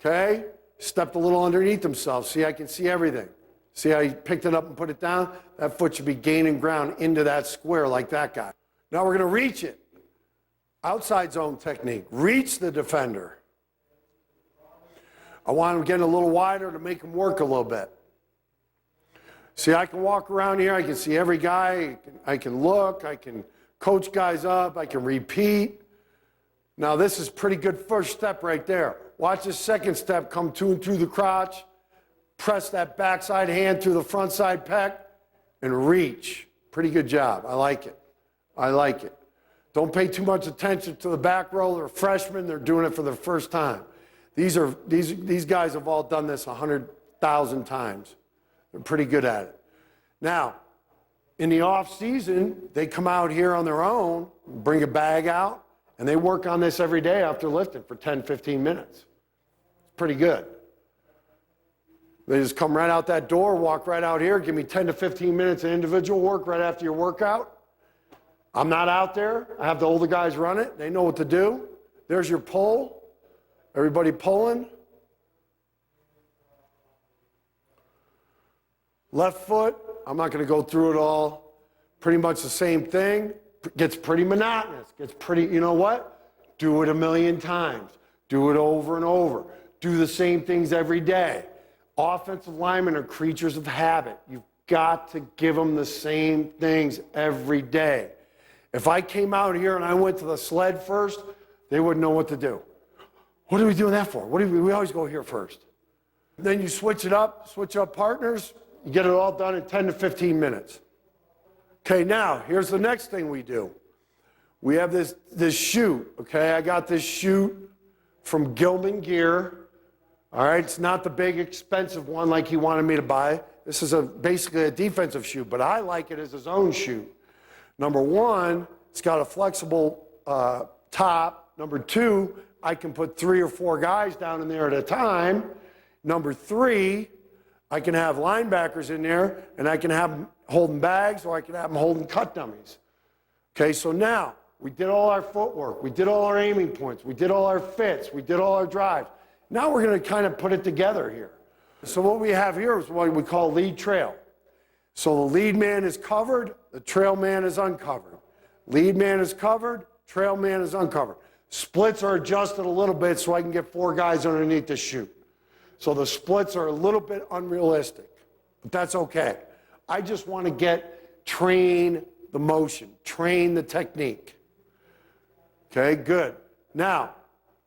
okay? Stepped a little underneath himself. See, I can see everything. See how he picked it up and put it down? That foot should be gaining ground into that square like that guy. Now we're going to reach it. Outside zone technique. Reach the defender. I want him getting a little wider to make him work a little bit. See, I can walk around here. I can see every guy. I can look. I can coach guys up. I can repeat. Now, this is pretty good first step right there. Watch this second step come to and through the crotch. Press that backside hand through the front side pec and reach. Pretty good job. I like it. I like it. Don't pay too much attention to the back row. They're freshmen. They're doing it for the first time. These guys have all done this 100,000 times. They're pretty good at it. Now, in the off season, they come out here on their own, bring a bag out, and they work on this every day after lifting for 10, 15 minutes. It's pretty good. They just come right out that door, walk right out here, give me 10 to 15 minutes of individual work right after your workout. I'm not out there. I have the older guys run it. They know what to do. There's your pull. Everybody pulling. Left foot, I'm not going to go through it all. Pretty much the same thing. Gets pretty monotonous. Gets pretty, you know what? Do it a million times. Do it over and over. Do the same things every day. Offensive linemen are creatures of habit. You've got to give them the same things every day. If I came out here and I went to the sled first, they wouldn't know what to do. What are we doing that for? We always go here first. Then you switch up partners, you get it all done in 10 to 15 minutes. Okay, now, here's the next thing we do. We have this chute, okay? I got this chute from Gilman Gear. All right, it's not the big expensive one like he wanted me to buy. This is basically a defensive chute, but I like it as his own chute. Number one, it's got a flexible top. Number two, I can put 3 or 4 guys down in there at a time. Number three, I can have linebackers in there, and I can have them holding bags, or I can have them holding cut dummies. Okay, so now we did all our footwork, we did all our aiming points, we did all our fits, we did all our drives. Now we're going to kind of put it together here. So what we have here is what we call lead trail. So the lead man is covered, the trail man is uncovered. Lead man is covered, trail man is uncovered. Splits are adjusted a little bit so I can get 4 guys underneath the chute. So the splits are a little bit unrealistic, but that's okay. I just want to train the motion, train the technique. Okay, good. Now,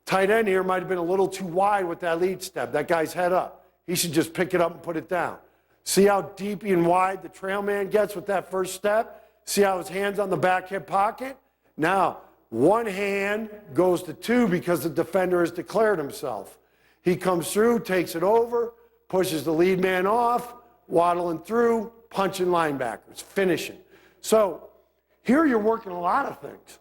tight end here might have been a little too wide with that lead step. That guy's head up. He should just pick it up and put it down. See how deep and wide the trail man gets with that first step? See how his hand's on the back hip pocket? Now, one hand goes to 2 because the defender has declared himself. He comes through, takes it over, pushes the lead man off, waddling through, punching linebackers, finishing. So here you're working a lot of things.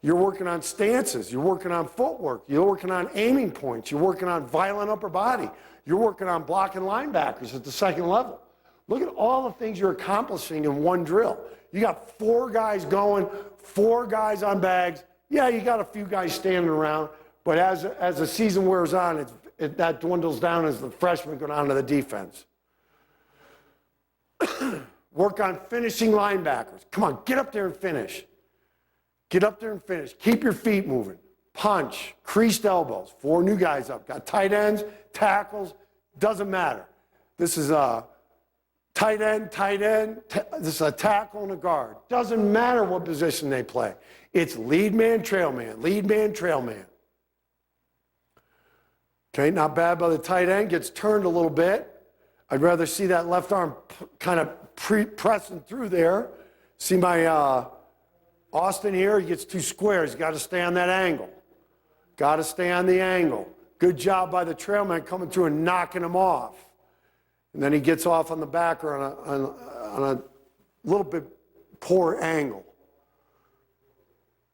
You're working on stances, you're working on footwork, you're working on aiming points, you're working on violent upper body, you're working on blocking linebackers at the second level. Look at all the things you're accomplishing in one drill. You got 4 guys going, 4 guys on bags. Yeah, you got a few guys standing around, but as the season wears on, that dwindles down as the freshmen go down to the defense. Work on finishing linebackers. Come on, get up there and finish. Get up there and finish. Keep your feet moving. Punch, creased elbows. 4 new guys up. Got tight ends, tackles, doesn't matter. This is a tight end, this is a tackle and a guard. Doesn't matter what position they play. It's lead man, trail man, lead man, trail man. Okay, not bad by the tight end, gets turned a little bit. I'd rather see that left arm kind of pressing through there. See my Austin here, he gets 2 squares. He's got to stay on that angle. Got to stay on the angle. Good job by the trail man coming through and knocking him off. And then he gets off on the back or on a little bit poor angle.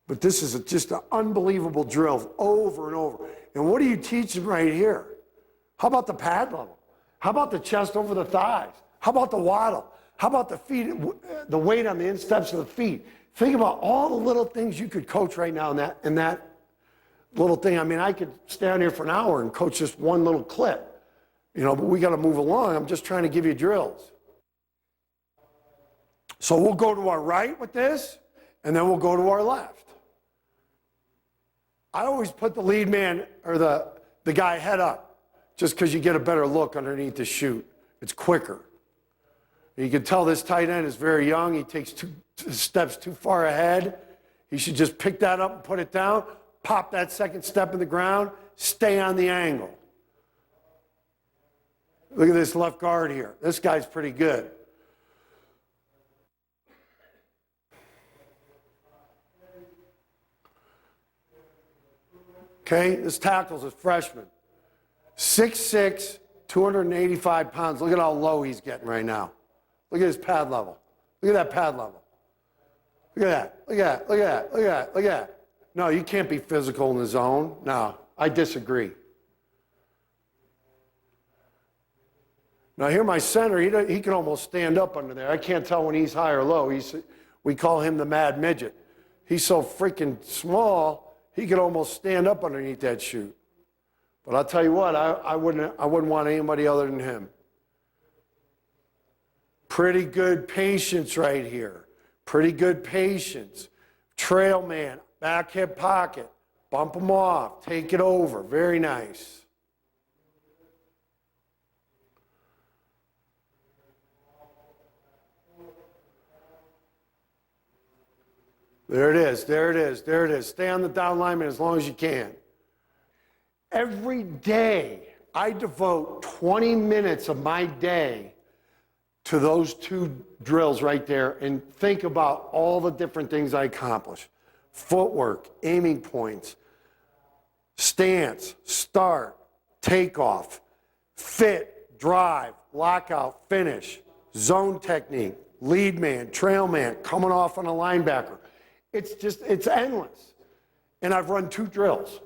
But this is just an unbelievable drill over and over. And what are you teaching right here? How about the pad level? How about the chest over the thighs? How about the waddle? How about the feet, the weight on the insteps of the feet? Think about all the little things you could coach right now in that little thing. I mean, I could stand here for an hour and coach just one little clip. But we got to move along. I'm just trying to give you drills. So we'll go to our right with this, and then we'll go to our left. I always put the lead man or the guy head up just because you get a better look underneath the chute. It's quicker. You can tell this tight end is very young. He takes 2 steps too far ahead. He should just pick that up and put it down, pop that second step in the ground, stay on the angle. Look at this left guard here. This guy's pretty good. Okay, this tackle's a freshman. 6'6", 285 pounds. Look at how low he's getting right now. Look at his pad level. Look at that pad level. Look at that. Look at that. Look at that. Look at that. Look at that. No, you can't be physical in the zone. No, I disagree. Now here my center, he can almost stand up under there. I can't tell when he's high or low. We call him the mad midget. He's so freaking small, he could almost stand up underneath that chute. But I'll tell you what, I wouldn't want anybody other than him. Pretty good patience right here. Pretty good patience. Trail man, back hip pocket. Bump him off, take it over. Very nice. There it is, there it is, there it is. Stay on the down lineman as long as you can. Every day, I devote 20 minutes of my day to those two drills right there and think about all the different things I accomplish. Footwork, aiming points, stance, start, takeoff, fit, drive, lockout, finish, zone technique, lead man, trail man, coming off on a linebacker. It's endless. And I've run 2 drills.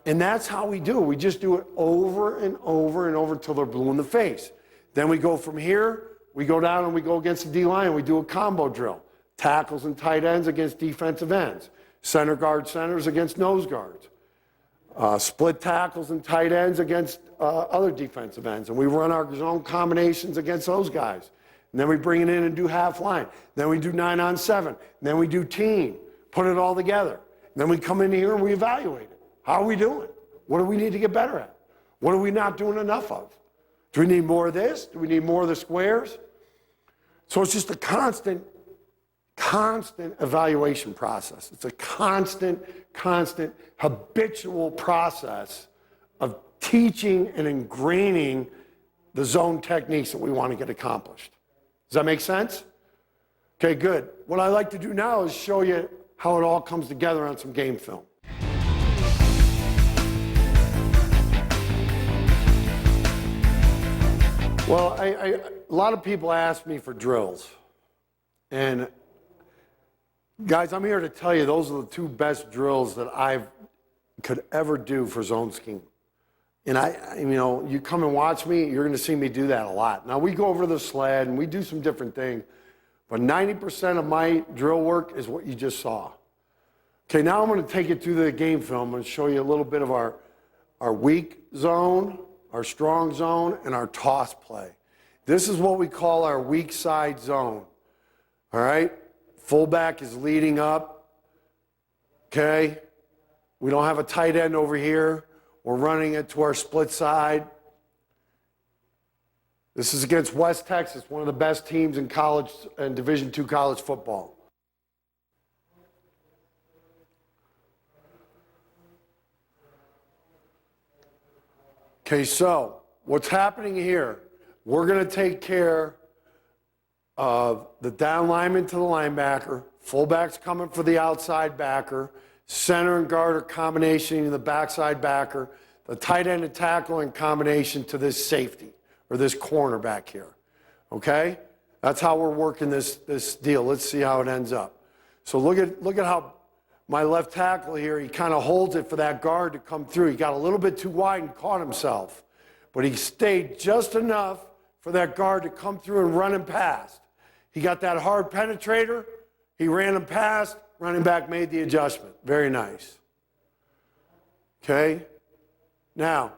And that's how we do it. We just do it over and over and over until they're blue in the face. Then we go from here, we go down and we go against the D-line and we do a combo drill. Tackles and tight ends against defensive ends. Center guard centers against nose guards. Split tackles and tight ends against other defensive ends. And we run our zone combinations against those guys. And then we bring it in and do half line. Then we do 9-on-7. And then we do team. Put it all together. And then we come in here and we evaluate it. How are we doing? What do we need to get better at? What are we not doing enough of? Do we need more of this? Do we need more of the squares? So it's just a constant evaluation process. It's a constant, habitual process of teaching and ingraining the zone techniques that we want to get accomplished. Does that make sense? Okay, good. What I like to do now is show you how it all comes together on some game film. Well, a lot of people ask me for drills. And guys, I'm here to tell you those are the 2 best drills that I could ever do for zone scheme. And you come and watch me, you're going to see me do that a lot. Now, we go over to the sled and we do some different things, but 90% of my drill work is what you just saw. Okay, now I'm going to take you through the game film and show you a little bit of our weak zone, our strong zone, and our toss play. This is what we call our weak side zone. All right? Fullback is leading up. Okay? We don't have a tight end over here. We're running it to our split side. This is against West Texas, one of the best teams in college and Division II college football. Okay, so what's happening here? We're going to take care of the down lineman to the linebacker, fullback's coming for the outside backer, center and guard are combination to the backside backer, the tight end and tackle in combination to this safety or this corner back here. Okay? That's how we're working this deal. Let's see how it ends up. So look at how my left tackle here, he kind of holds it for that guard to come through. He got a little bit too wide and caught himself. But he stayed just enough for that guard to come through and run him past. He got that hard penetrator. He ran him past. Running back made the adjustment. Very nice. Okay? Now,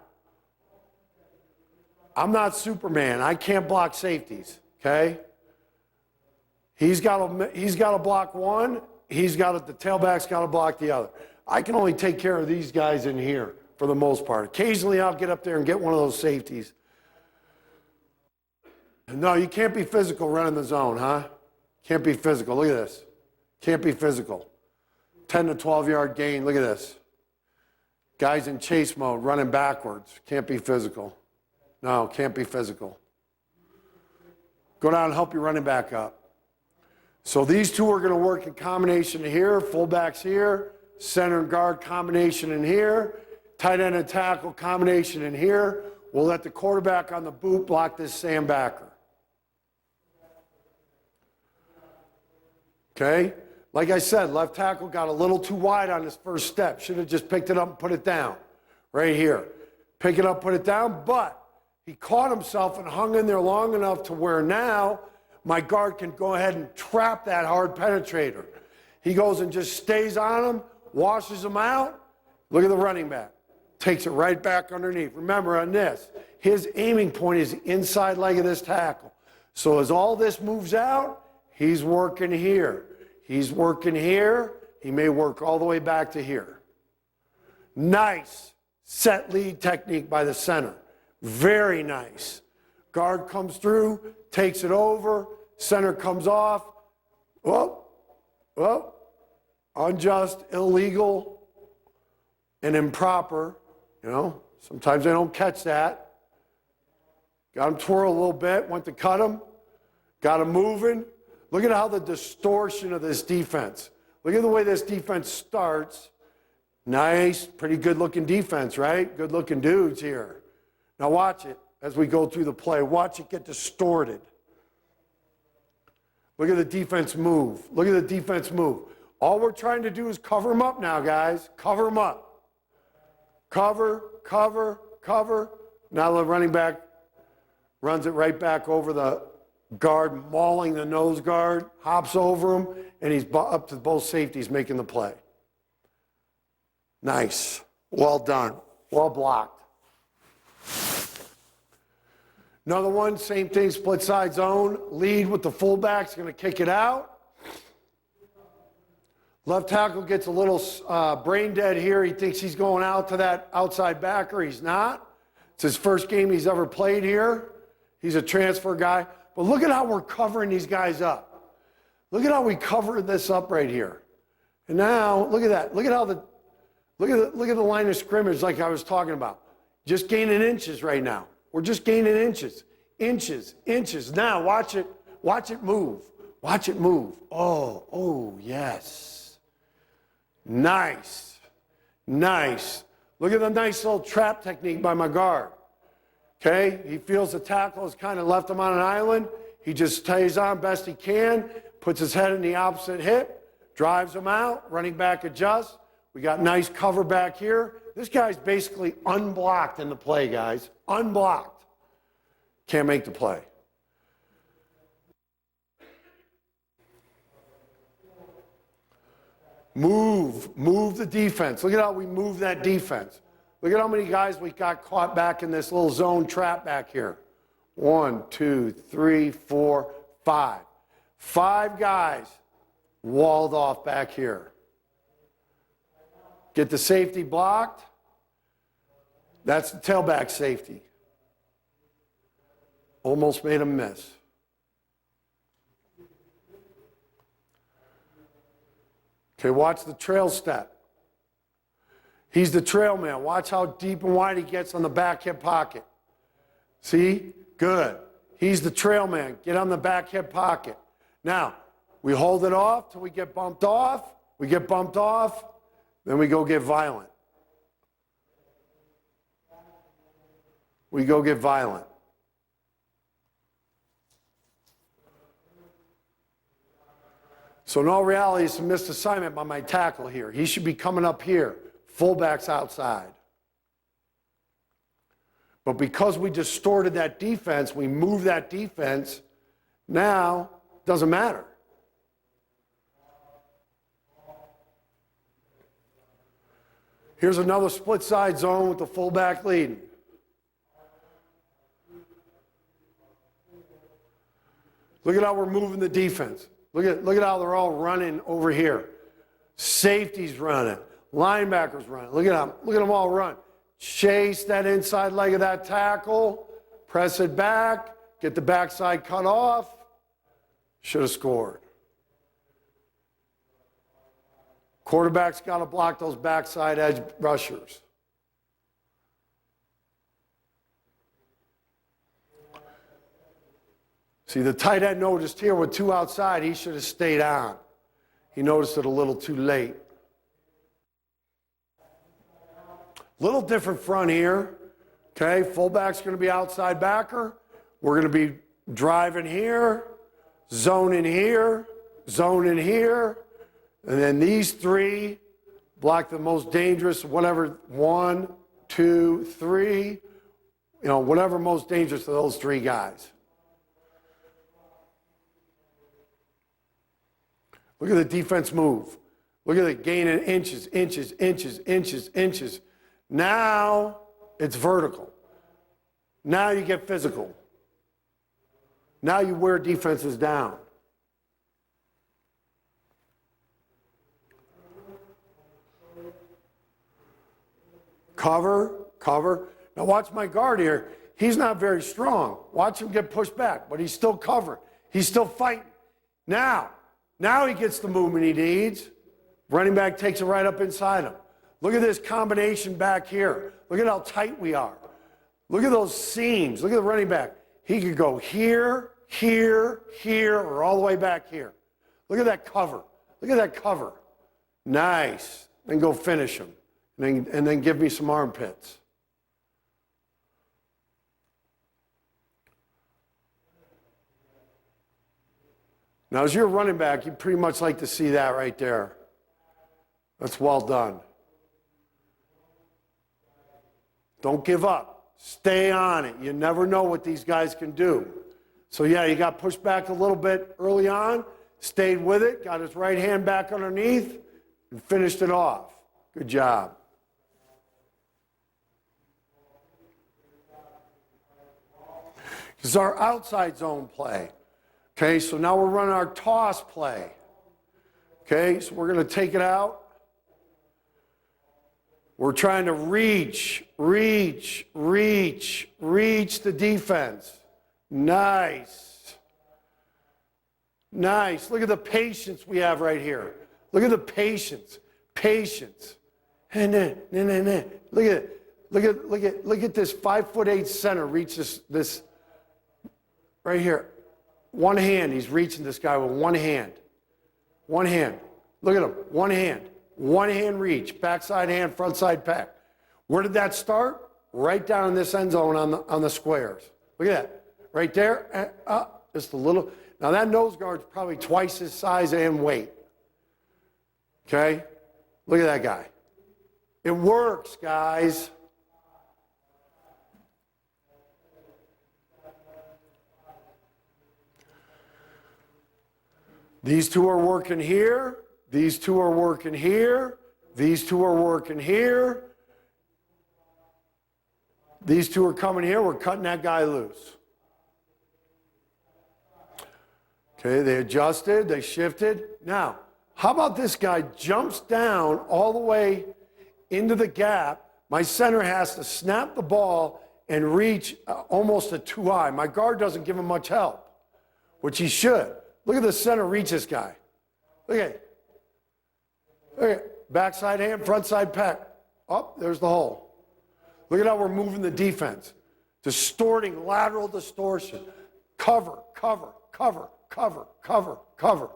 I'm not Superman. I can't block safeties. Okay? He's got to block one. The tailback's got to block the other. I can only take care of these guys in here for the most part. Occasionally, I'll get up there and get one of those safeties. No, you can't be physical running the zone, huh? Can't be physical. Look at this. Can't be physical. 10 to 12-yard gain. Look at this. Guys in chase mode running backwards. Can't be physical. No, can't be physical. Go down and help your running back up. So these two are going to work in combination here. Fullbacks here. Center and guard combination in here. Tight end and tackle combination in here. We'll let the quarterback on the boot block this Sam backer. Okay? Like I said, left tackle got a little too wide on his first step. Should have just picked it up and put it down. Right here. Pick it up, put it down, but he caught himself and hung in there long enough to where now my guard can go ahead and trap that hard penetrator. He goes and just stays on him, washes him out. Look at the running back. Takes it right back underneath. Remember on this, his aiming point is the inside leg of this tackle. So as all this moves out, he's working here. He's working here. He may work all the way back to here. Nice set lead technique by the center. Very nice. Guard comes through, takes it over. Center comes off. Unjust, illegal, and improper. Sometimes they don't catch that. Got him twirl a little bit, went to cut him, got him moving. Look at how the distortion of this defense. Look at the way this defense starts. Nice, pretty good looking defense, right? Good looking dudes here. Now watch it as we go through the play. Watch it get distorted. Look at the defense move. Look at the defense move. All we're trying to do is cover them up now, guys. Cover them up. Cover, cover, cover. Now the running back runs it right back over the guard, mauling the nose guard, hops over him, and he's up to both safeties making the play. Nice. Well done. Well blocked. Another one, same thing, split side zone. Lead with the fullback's going to kick it out. Left tackle gets a little brain dead here. He thinks he's going out to that outside backer. He's not. It's his first game he's ever played here. He's a transfer guy. But look at how we're covering these guys up. Look at how we cover this up right here. And now, look at that. Look at how look at the line of scrimmage like I was talking about. Just gaining inches right now. We're just gaining inches. Inches, inches. Now watch it move. Watch it move. Oh, yes. Nice. Nice. Look at the nice little trap technique by my guard. Okay? He feels the tackle has kind of left him on an island. He just stays on best he can, puts his head in the opposite hip, drives him out, running back adjusts. We got nice cover back here. This guy's basically unblocked in the play, guys. Unblocked. Can't make the play. Move the defense. Look at how we move that defense. Look at how many guys we got caught back in this little zone trap back here. 1, 2, 3, 4, 5. 5 guys walled off back here. Get the safety blocked. That's the tailback safety. Almost made him miss. Okay, watch the trail step. He's the trail man. Watch how deep and wide he gets on the back hip pocket. See? Good. He's the trail man. Get on the back hip pocket. Now, we hold it off till we get bumped off. We get bumped off. Then we go get violent. We go get violent. So in all reality, it's a missed assignment by my tackle here. He should be coming up here. Fullback's outside. But because we distorted that defense, we moved that defense, now it doesn't matter. Here's another split side zone with the fullback leading. Look at how we're moving the defense. Look at how they're all running over here. Safety's running. Linebackers running. Look at them all run. Chase that inside leg of that tackle. Press it back. Get the backside cut off. Should have scored. Quarterback's got to block those backside edge rushers. See, the tight end noticed here with 2 outside, he should have stayed on. He noticed it a little too late. Little different front here. Okay, fullback's going to be outside backer. We're going to be driving here, zoning here, zoning here. And then these 3 block the most dangerous, whatever, 1, 2, 3, whatever most dangerous to those 3 guys. Look at the defense move. Look at it gaining inches, inches, inches, inches, inches. Now it's vertical. Now you get physical. Now you wear defenses down. Cover, cover. Now watch my guard here. He's not very strong. Watch him get pushed back, but he's still covering. He's still fighting. Now he gets the movement he needs. Running back takes it right up inside him. Look at this combination back here. Look at how tight we are. Look at those seams. Look at the running back. He could go here, here, here, or all the way back here. Look at that cover. Look at that cover. Nice. Then go finish him. And then give me some armpits. Now, as you're a running back, you pretty much like to see that right there. That's well done. Don't give up. Stay on it. You never know what these guys can do. So, yeah, he got pushed back a little bit early on, stayed with it, got his right hand back underneath, and finished it off. Good job. This is our outside zone play. Okay, so now we're running our toss play. Okay, so we're going to take it out. We're trying to reach the defense. Nice. Nice. Look at the patience we have right here. Look at the patience. Patience. And then. Look at it. Look at this 5'8" center reach this right here. One hand, he's reaching this guy with one hand. One hand. Look at him. One hand. One hand reach. Backside hand, front side pack. Where did that start? Right down in this end zone on the squares. Look at that. Right there. Just a little. Now that nose guard's probably twice his size and weight. Okay? Look at that guy. It works, guys. These two are working here. These two are working here. These two are working here. These two are coming here. We're cutting that guy loose. Okay, they adjusted. They shifted. Now, how about this guy jumps down all the way into the gap? My center has to snap the ball and reach almost a 2 high. My guard doesn't give him much help, which he should. Look at the center reach this guy. Look at it. Look at it. Backside hand, front side pack. Oh, there's the hole. Look at how we're moving the defense. Distorting, lateral distortion. Cover, cover, cover, cover, cover, cover.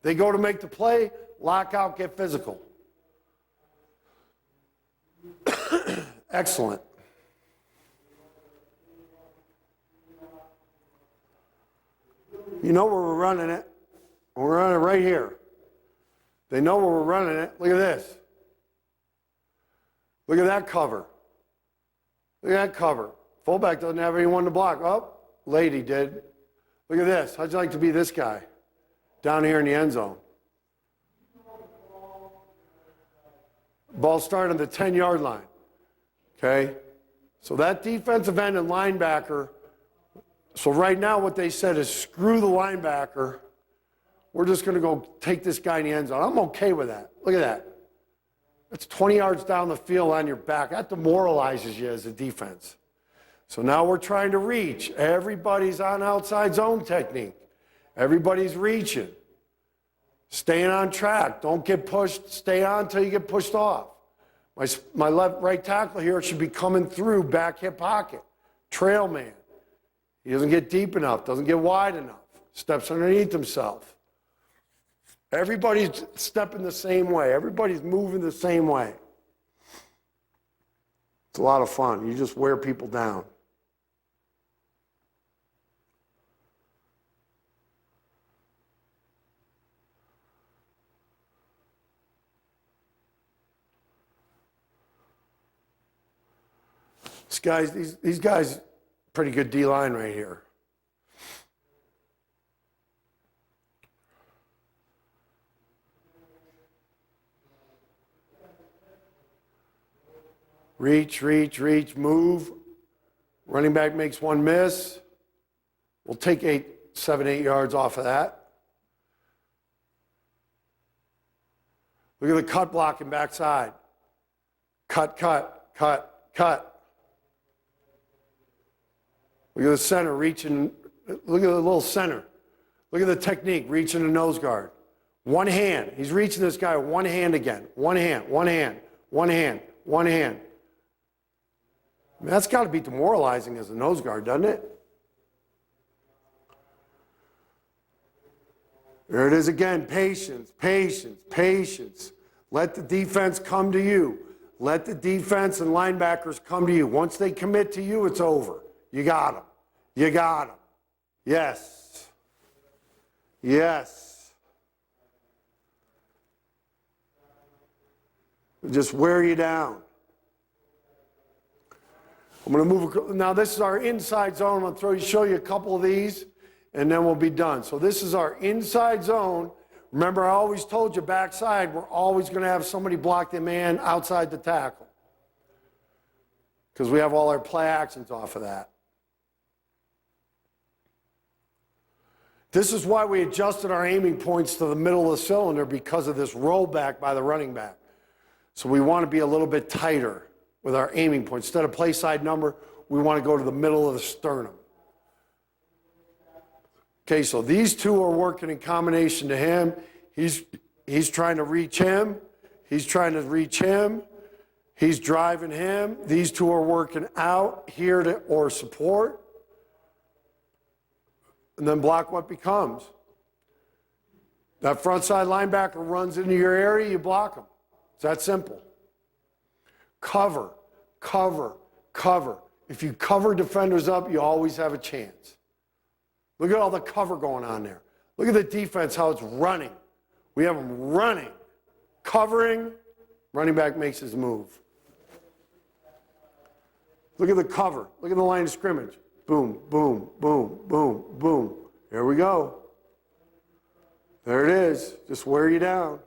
They go to make the play, lock out, get physical. Excellent. You know where we're running it. We're running it right here. They know where we're running it. Look at this. Look at that cover. Look at that cover. Fullback doesn't have anyone to block. Oh, lady did. Look at this. How'd you like to be this guy? Down here in the end zone. Ball started on the 10-yard line. Okay? So that defensive end and linebacker. So right now what they said is screw the linebacker. We're just going to go take this guy in the end zone. I'm okay with that. Look at that. That's 20 yards down the field on your back. That demoralizes you as a defense. So now we're trying to reach. Everybody's on outside zone technique. Everybody's reaching. Staying on track. Don't get pushed. Stay on until you get pushed off. My right tackle here should be coming through back hip pocket. Trail man. He doesn't get deep enough. Doesn't get wide enough. Steps underneath himself. Everybody's stepping the same way. Everybody's moving the same way. It's a lot of fun. You just wear people down. These guys, pretty good D-line right here. Reach, reach, reach, move. Running back makes one miss. We'll take 7, 8 yards off of that. Look at the cut blocking backside. Cut, cut, cut, cut. Look at the center reaching. Look at the little center. Look at the technique, reaching the nose guard. One hand. He's reaching this guy with one hand again. One hand, one hand, one hand, one hand. I mean, that's got to be demoralizing as a nose guard, doesn't it? There it is again, patience, patience, patience. Let the defense come to you. Let the defense and linebackers come to you. Once they commit to you, it's over. You got them. You got them. Yes. Yes. Just wear you down. I'm going to move. Now, this is our inside zone. I'm going to show you a couple of these, and then we'll be done. So this is our inside zone. Remember, I always told you, backside, we're always going to have somebody block the man outside the tackle, because we have all our play actions off of that. This is why we adjusted our aiming points to the middle of the cylinder, because of this rollback by the running back. So we want to be a little bit tighter with our aiming points. Instead of play side number, we want to go to the middle of the sternum. Okay, so these two are working in combination to him. He's trying to reach him. He's trying to reach him. He's driving him. These two are working out here to or support. And then block what becomes. That front side linebacker runs into your area, you block him. It's that simple. Cover, cover, cover. If you cover defenders up, you always have a chance. Look at all the cover going on there. Look at the defense, how it's running. We have them running, covering. Running back makes his move. Look at the cover. Look at the line of scrimmage. Boom, boom, boom, boom, boom. Here we go. There it is. Just wear you down.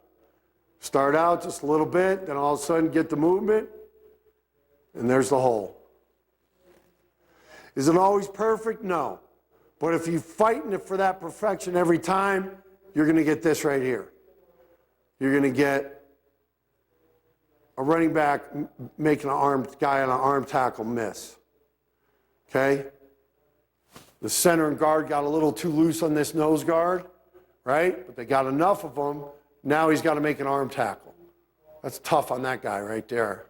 Start out just a little bit, then all of a sudden get the movement, and there's the hole. Is it always perfect? No. But if you're fighting it for that perfection every time, you're going to get this right here. You're going to get a running back making an guy on an arm tackle miss. Okay? The center and guard got a little too loose on this nose guard, right? But they got enough of them. Now he's got to make an arm tackle. That's tough on that guy right there.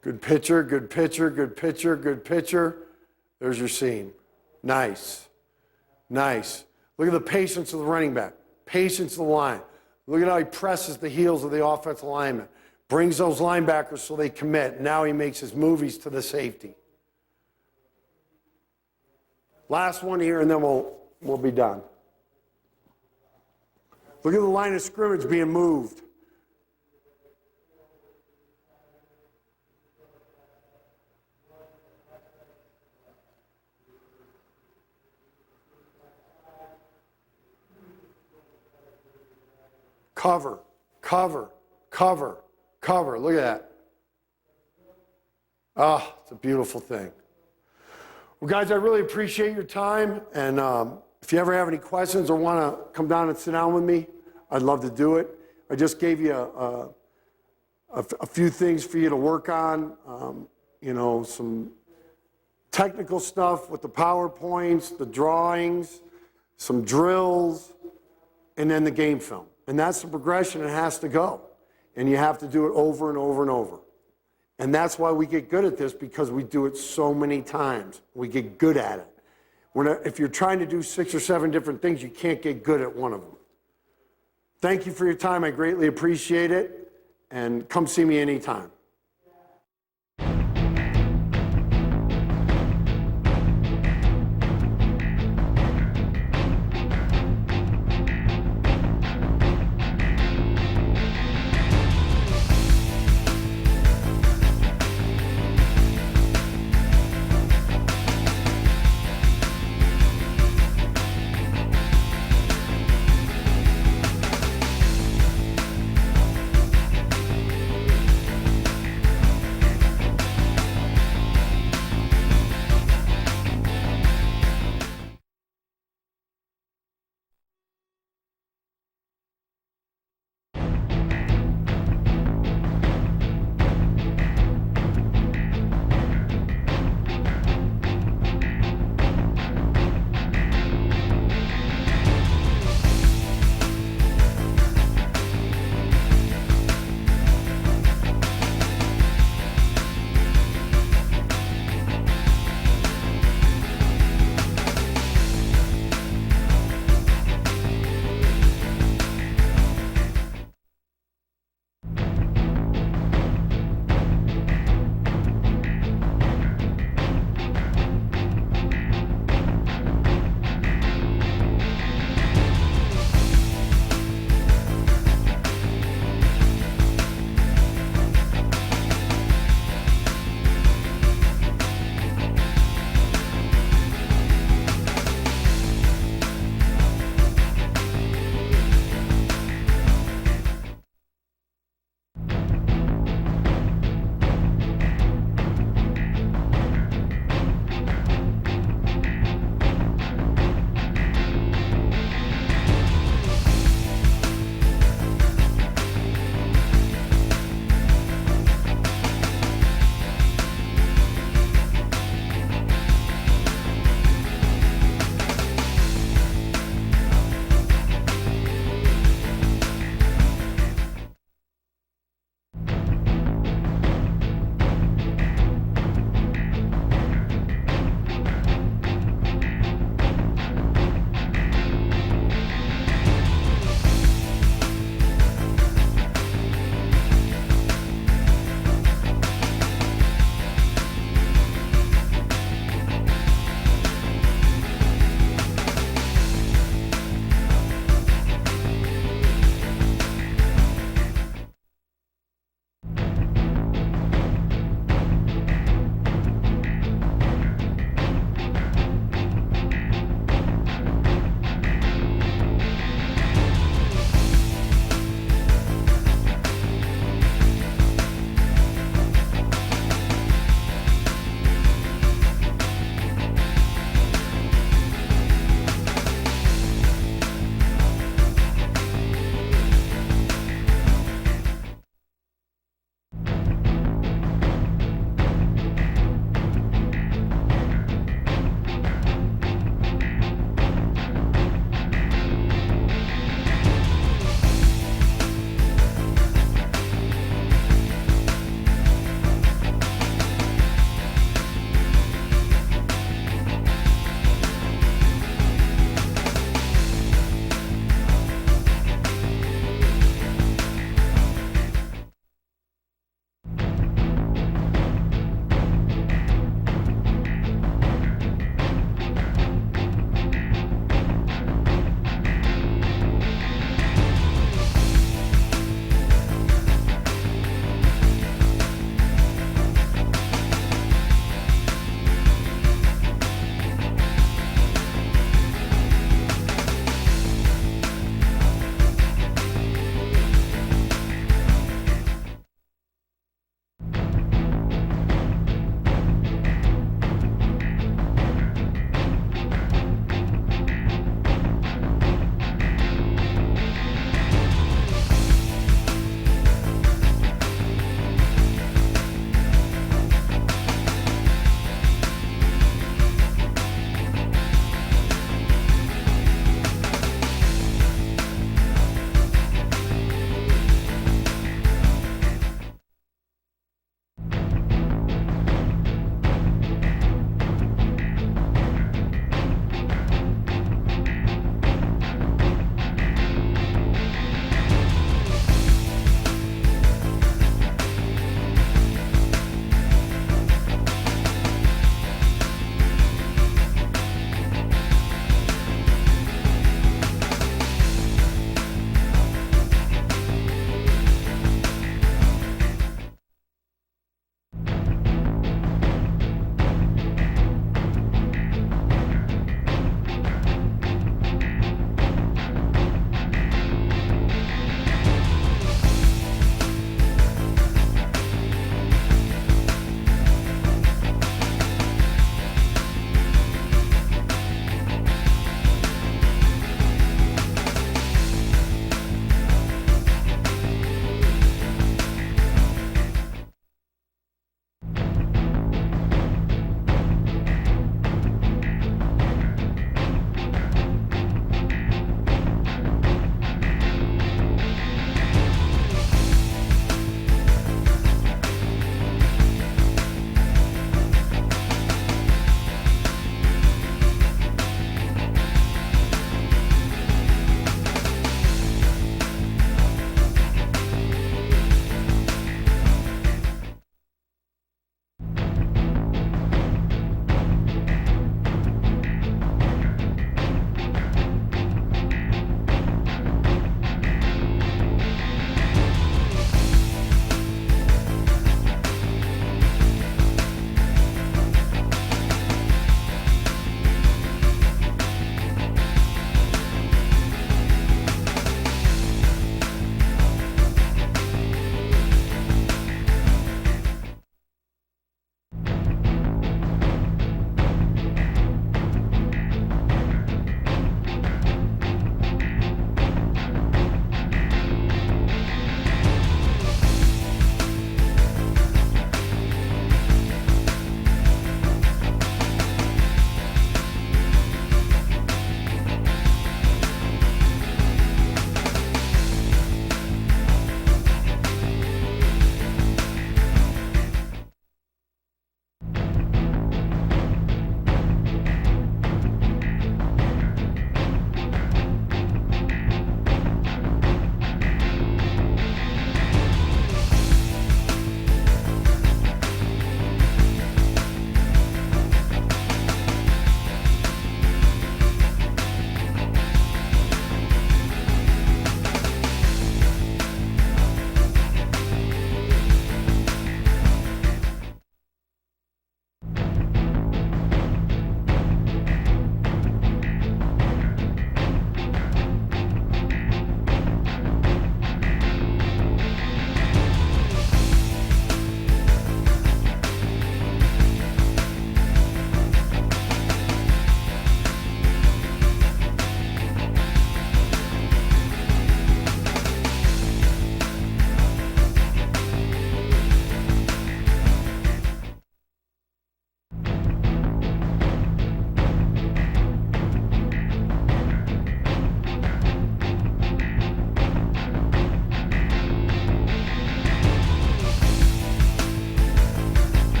Good pitcher, good pitcher, good pitcher, good pitcher. There's your seam. Nice. Nice. Look at the patience of the running back. Patience of the line. Look at how he presses the heels of the offensive lineman. Brings those linebackers so they commit. Now he makes his movies to the safety. Last one here, and then we'll be done. Look at the line of scrimmage being moved. Cover, cover, cover, cover. Look at that. Ah, it's a beautiful thing. Well, guys, I really appreciate your time. And if you ever have any questions or want to come down and sit down with me, I'd love to do it. I just gave you a few things for you to work on. You know, some technical stuff with the PowerPoints, the drawings, some drills, and then the game film. And that's the progression it has to go. And you have to do it over and over and over. And that's why we get good at this, because we do it so many times. We get good at it. If you're trying to do 6 or 7 different things, you can't get good at one of them. Thank you for your time. I greatly appreciate it. And come see me anytime.